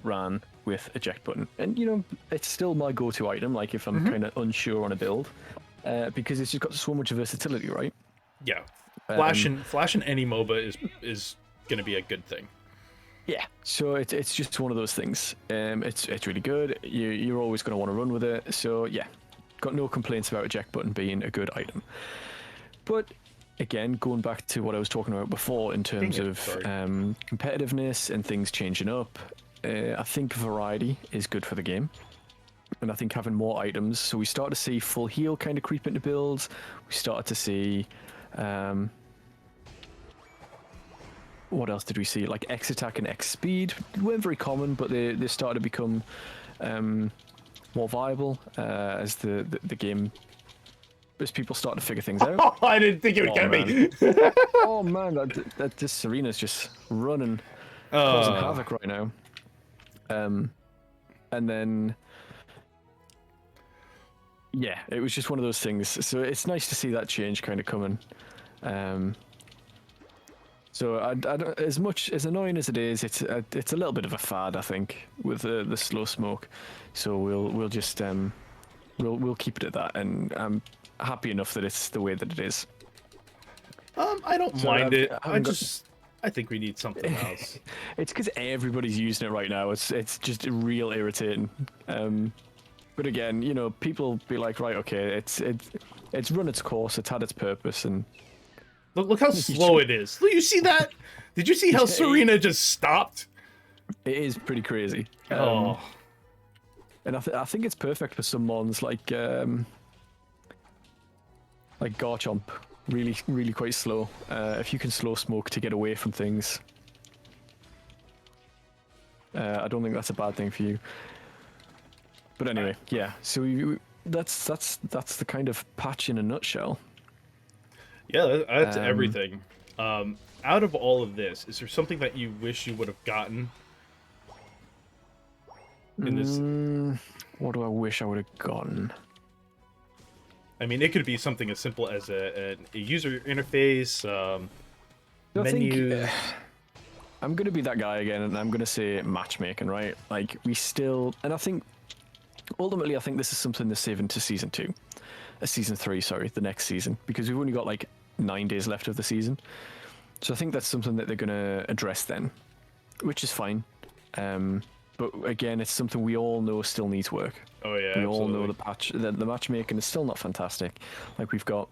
ran with eject button. And, you know, it's still my go-to item, like if I'm kind of unsure on a build. Because it's just got so much versatility, right? Yeah. Flash in any MOBA is going to be a good thing. Yeah, so it's just one of those things. It's really good. You're always going to want to run with it. So yeah, got no complaints about eject button being a good item. But again, going back to what I was talking about before in terms of competitiveness and things changing up, I think variety is good for the game. And I think having more items, so we start to see full heal kind of creep into builds. We started to see what else did we see? Like X attack and X speed weren't very common, but they started to become more viable as the game, as people start to figure things out. Oh, I didn't think it would get me. Oh man, that this Serena's just running, causing havoc right now. And then, yeah, it was just one of those things. So it's nice to see that change kind of coming. So I don't, as much as annoying as it is, it's a little bit of a fad, I think, with the slow smoke. So we'll just we'll keep it at that, and I'm happy enough that it's the way that it is. I don't mind it. I think we need something else. It's because everybody's using it right now. It's just real irritating. But again, you know, people be like, right, okay, it's run its course, it's had its purpose, and look how slow it is. You see that? Did you see how Serena just stopped? It is pretty crazy. And I think it's perfect for some mons like Garchomp. Really, really quite slow. If you can slow smoke to get away from things, I don't think that's a bad thing for you. But anyway, yeah. So that's the kind of patch in a nutshell. Yeah, that's everything. Out of all of this, is there something that you wish you would have gotten in this? What do I wish I would have gotten? I mean, it could be something as simple as a user interface, menus. I'm going to be that guy again, and I'm going to say matchmaking, right? Like, we still... And I think, ultimately, I think this is something they're saving to Season 2. Season 3, sorry, the next season. Because we've only got, like, 9 days left of the season. So I think that's something that they're going to address then, which is fine. But again, it's something we all know still needs work. Oh yeah, we absolutely. all know the matchmaking is still not fantastic. Like we've got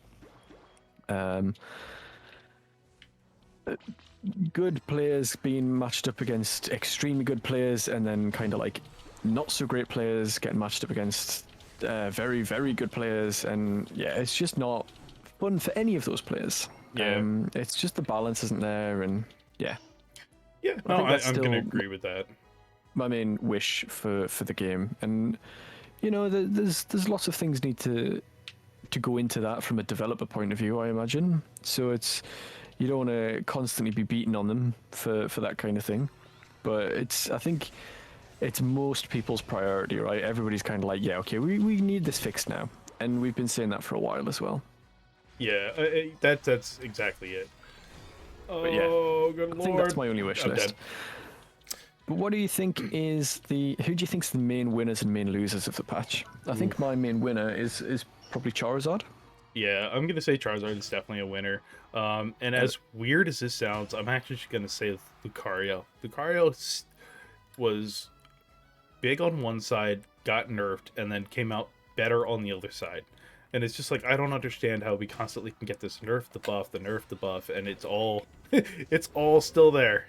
good players being matched up against extremely good players, and then kind of like not so great players getting matched up against very, very good players, and yeah, it's just not fun for any of those players. Yeah, it's just the balance isn't there, and yeah. Yeah, no, I'm going to agree with that. My main wish for the game, and you know, there's lots of things need to go into that from a developer point of view, I imagine. So it's, you don't want to constantly be beating on them for that kind of thing, but I think it's most people's priority, right? Everybody's kind of like, yeah, okay, we need this fixed now, and we've been saying that for a while as well. Yeah, that's exactly it. But yeah, good lord! I think that's my only wish list. Dead. But what do you think who do you think's the main winners and main losers of the patch? I think my main winner is probably Charizard. Yeah, I'm gonna say Charizard is definitely a winner. And as weird as this sounds, I'm actually just gonna say Lucario. Was big on one side, got nerfed, and then came out better on the other side. And it's just like I don't understand how we constantly can get this nerf the buff, the nerf the buff, and it's all it's all still there.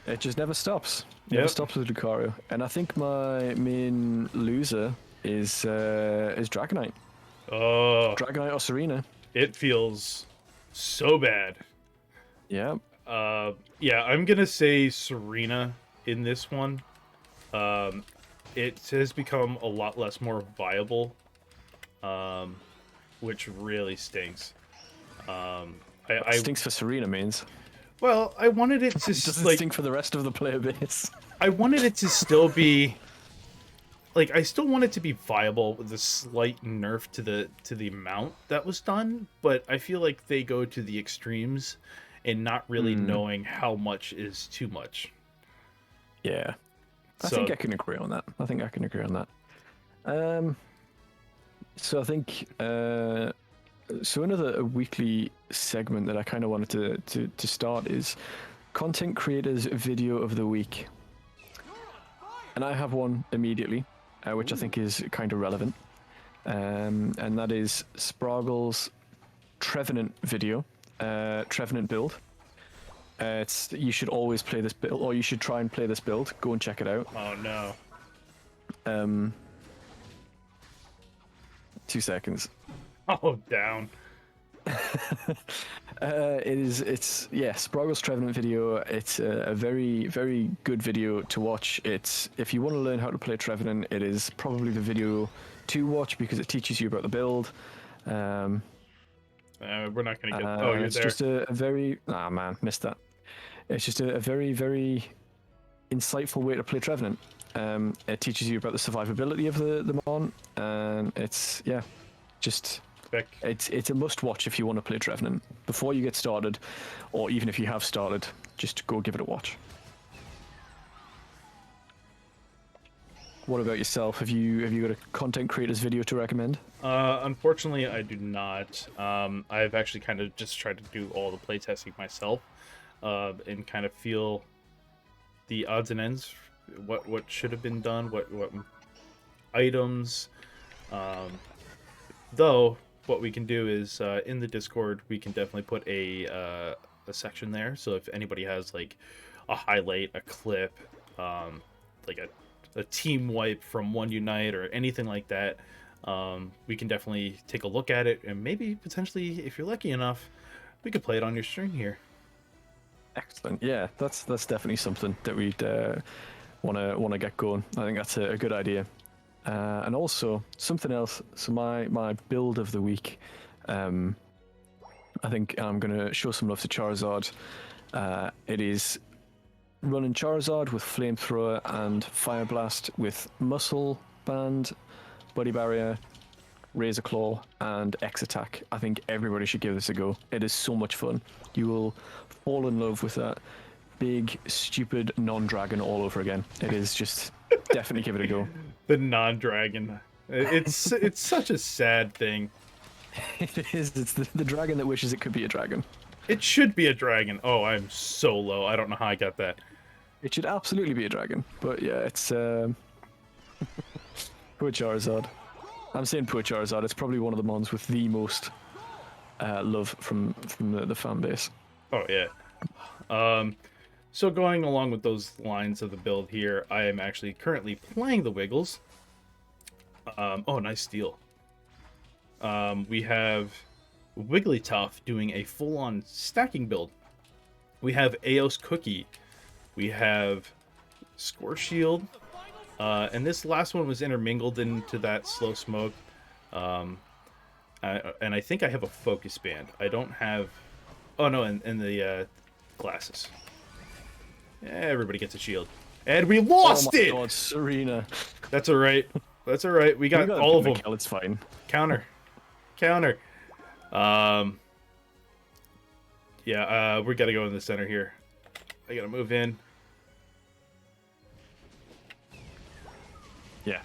It just never stops. Never Yep. stops with Lucario. And I think my main loser is Dragonite. Oh, Dragonite or Serena. it feels so bad. Yeah. Yeah, I'm gonna say Serena in this one. It has become a lot less more viable, which really stinks. I Stinks for Serena means. well, I wanted it to Does it like stink for the rest of the player base? I wanted it to still be like I still want it to be viable with a slight nerf to the amount that was done, but I feel like they go to the extremes and not really knowing how much is too much. Yeah. I So think I can agree on that. So I think so another weekly segment that I kind of wanted to start is content creators video of the week. And I have one immediately, which I think is kind of relevant. And that is Spraggle's Trevenant video, Trevenant build. You should always play this build, or you should try and play this build. Go and check it out. oh no. 2 seconds. Oh, down. It's Spraggle's Trevenant video. It's a very, very good video to watch. It's, if you want to learn how to play Trevenant, it is probably the video to watch because it teaches you about the build. We're not gonna get. Oh, you're it's there. just a very missed that. It's just a very, very insightful way to play Trevenant. It teaches you about the survivability of the Mon, and it's it's a must watch if you want to play Trevenant. Before you get started, or even if you have started, just go give it a watch. What about yourself? Have you got a content creator's video to recommend? Unfortunately, I do not. I've actually kind of just tried to do all the playtesting myself, and kind of feel the odds and ends, what should have been done, what items. Though, what we can do is in the Discord, we can definitely put a section there. So if anybody has like a highlight, a clip, like a team wipe from One Unite or anything like that, we can definitely take a look at it, and maybe potentially, if you're lucky enough, we could play it on your stream here. Excellent. Yeah, that's definitely something that we'd want to get going. I think that's a good idea. And also something else. So my build of the week. I think I'm gonna show some love to Charizard. It is running Charizard with Flamethrower and Fire Blast with Muscle Band, Body Barrier, Razor Claw, and X Attack. I think everybody should give this a go. It is so much fun. You will fall in love with that big, stupid non-dragon all over again. It is just definitely give it a go. The non-dragon. It's such a sad thing. It is. It's the dragon that wishes it could be a dragon. It should be a dragon. Oh, I'm so low. I don't know how I got that. It should absolutely be a dragon. But yeah, it's poor Charizard. I'm saying poor Charizard. It's probably one of the mons with the most love from the fan base. Oh yeah. So going along with those lines of the build here, I am actually currently playing the Wiggles. Oh, nice steal. We have Wigglytuff doing a full-on stacking build. We have Aos Cookie. We have Score Shield. And this last one was intermingled into that Slow Smoke. And I think I have a Focus Band. I don't have... Oh, no, and the glasses. Everybody gets a shield. And we lost it! Oh my god, Serena. That's alright. That's alright. We got all of them. It's fine. Counter. Yeah, we gotta go in the center here. I gotta move in. Yeah.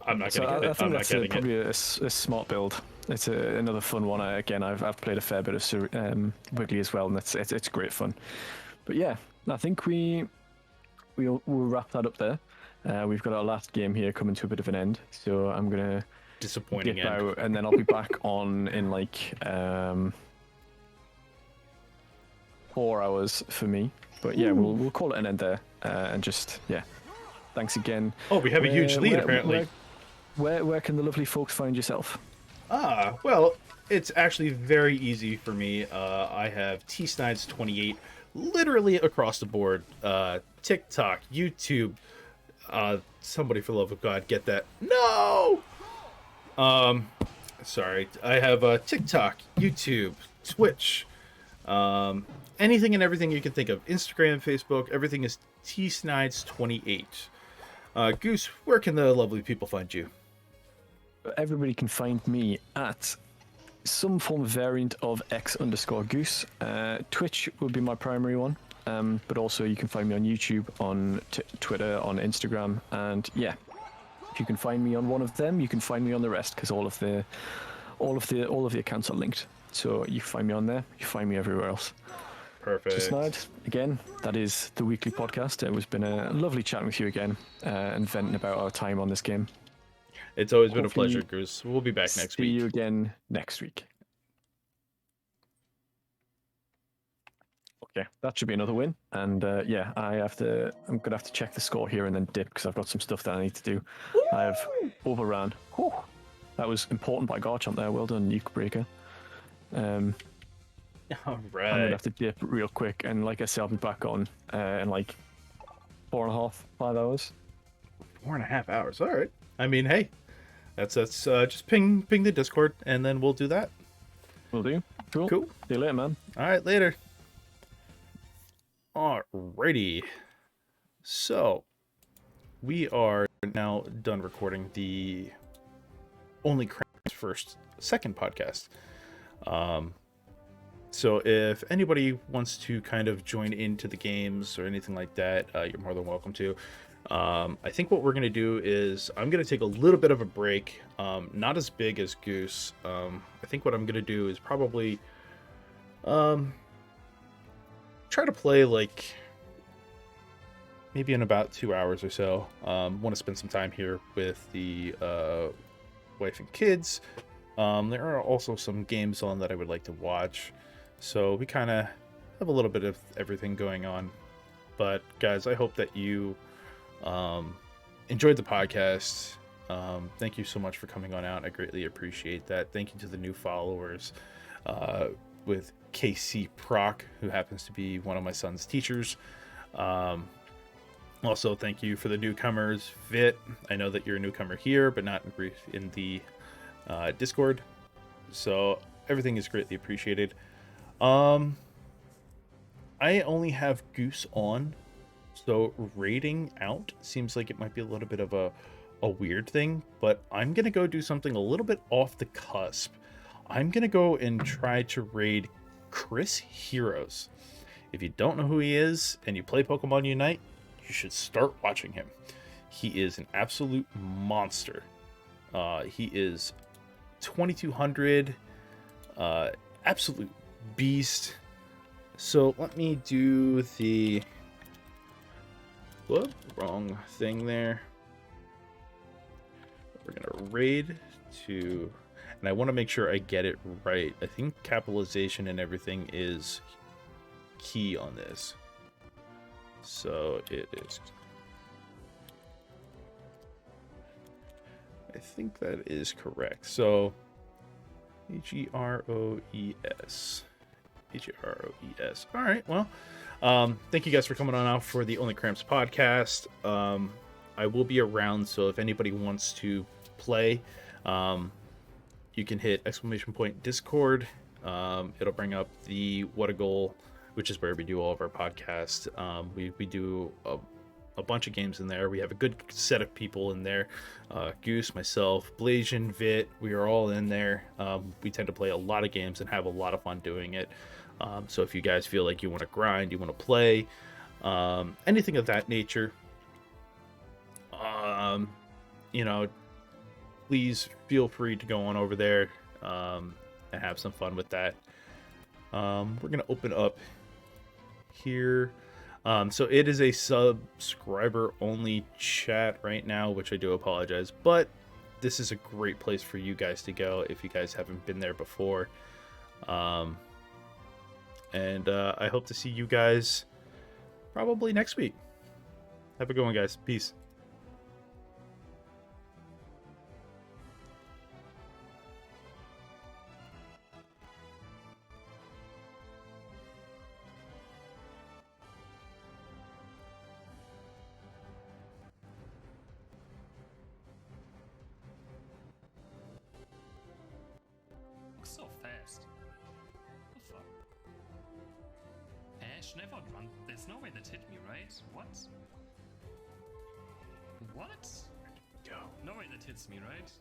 I'm not So gonna get I it. think I'm not that's getting probably it. a smart build. It's another fun one. I've played a fair bit of Wiggly as well, and it's great fun. But yeah, I think we'll wrap that up there. We've got our last game here coming to a bit of an end, so I'm gonna Disappointing dip end. out, and then I'll be back on in like 4 hours for me. But yeah, we'll call it an end there, and just thanks again. Oh, we have a huge lead apparently. Where can the lovely folks find yourself? Well, it's actually very easy for me. I have Tsnydes28 literally across the board. TikTok, YouTube. Somebody for the love of God, get that. No! Sorry. I have TikTok, YouTube, Twitch, anything and everything you can think of. Instagram, Facebook, everything is Tsnydes28. Goose, where can the lovely people find you? Everybody can find me at some form of variant of X_Goose. Twitch would be my primary one, but also you can find me on YouTube, on Twitter, on Instagram, and yeah, if you can find me on one of them, you can find me on the rest because all of the accounts are linked. So you find me on there, you find me everywhere else. Perfect. Tsnydes, again, that is the weekly podcast. It was been a lovely chatting with you again and venting about our time on this game. It's always been a Hopefully pleasure, Goose. We'll be back next week. See you again next week. Okay, that should be another win. And I'm gonna have to check the score here and then dip because I've got some stuff that I need to do. I have overran. Whew. That was important by Garchomp there. Well done, Nuke Breaker. All right. I'm gonna have to dip real quick, and like I said, I'll be back on in like 4.5, 5 hours. 4.5 hours. All right. I mean, hey, that's just ping the Discord, and then we'll do that. Will do. Cool. Cool. See you later, man. All right, later. Alrighty. So, we are now done recording the OnlyCrams second podcast. So if anybody wants to kind of join into the games or anything like that, you're more than welcome to. I think what we're going to do is I'm going to take a little bit of a break, not as big as Goose. I think what I'm going to do is probably try to play like maybe in about 2 hours or so. Want to spend some time here with the wife and kids. There are also some games on that I would like to watch. So we kind of have a little bit of everything going on. But guys, I hope that you enjoyed the podcast. Thank you so much for coming on out. I greatly appreciate that. Thank you to the new followers with KC Proc, who happens to be one of my son's teachers. Also, thank you for the newcomers. Vit, I know that you're a newcomer here, but not in the Discord. So everything is greatly appreciated. I only have Goose on, so raiding out seems like it might be a little bit of a weird thing, but I'm gonna go do something a little bit off the cusp. I'm gonna go and try to raid Chris Heroes. If you don't know who he is and you play Pokemon Unite, you should start watching him. He is an absolute monster. He is 2200, absolute beast. So let me do the wrong thing there. We're gonna raid to, and I want to make sure I get it right. I think capitalization and everything is key on this, so it is. I think that is correct. So Heroes. Heroes. All right. Well, thank you guys for coming on out for the OnlyCrams podcast. I will be around, so if anybody wants to play, you can hit !Discord. It'll bring up the What a Goal, which is where we do all of our podcasts. We do a bunch of games in there. We have a good set of people in there. Goose, myself, Blasian, Vit, we are all in there. We tend to play a lot of games and have a lot of fun doing it. So if you guys feel like you want to grind, you want to play, anything of that nature, please feel free to go on over there and have some fun with that. We're gonna open up here. So it is a subscriber only chat right now, which I do apologize, but this is a great place for you guys to go if you guys haven't been there before. And I hope to see you guys probably next week. Have a good one, guys. Peace. So fast. What the fuck? Ash never run. There's no way that hit me, right? What? What? Go. No way that hits me, right?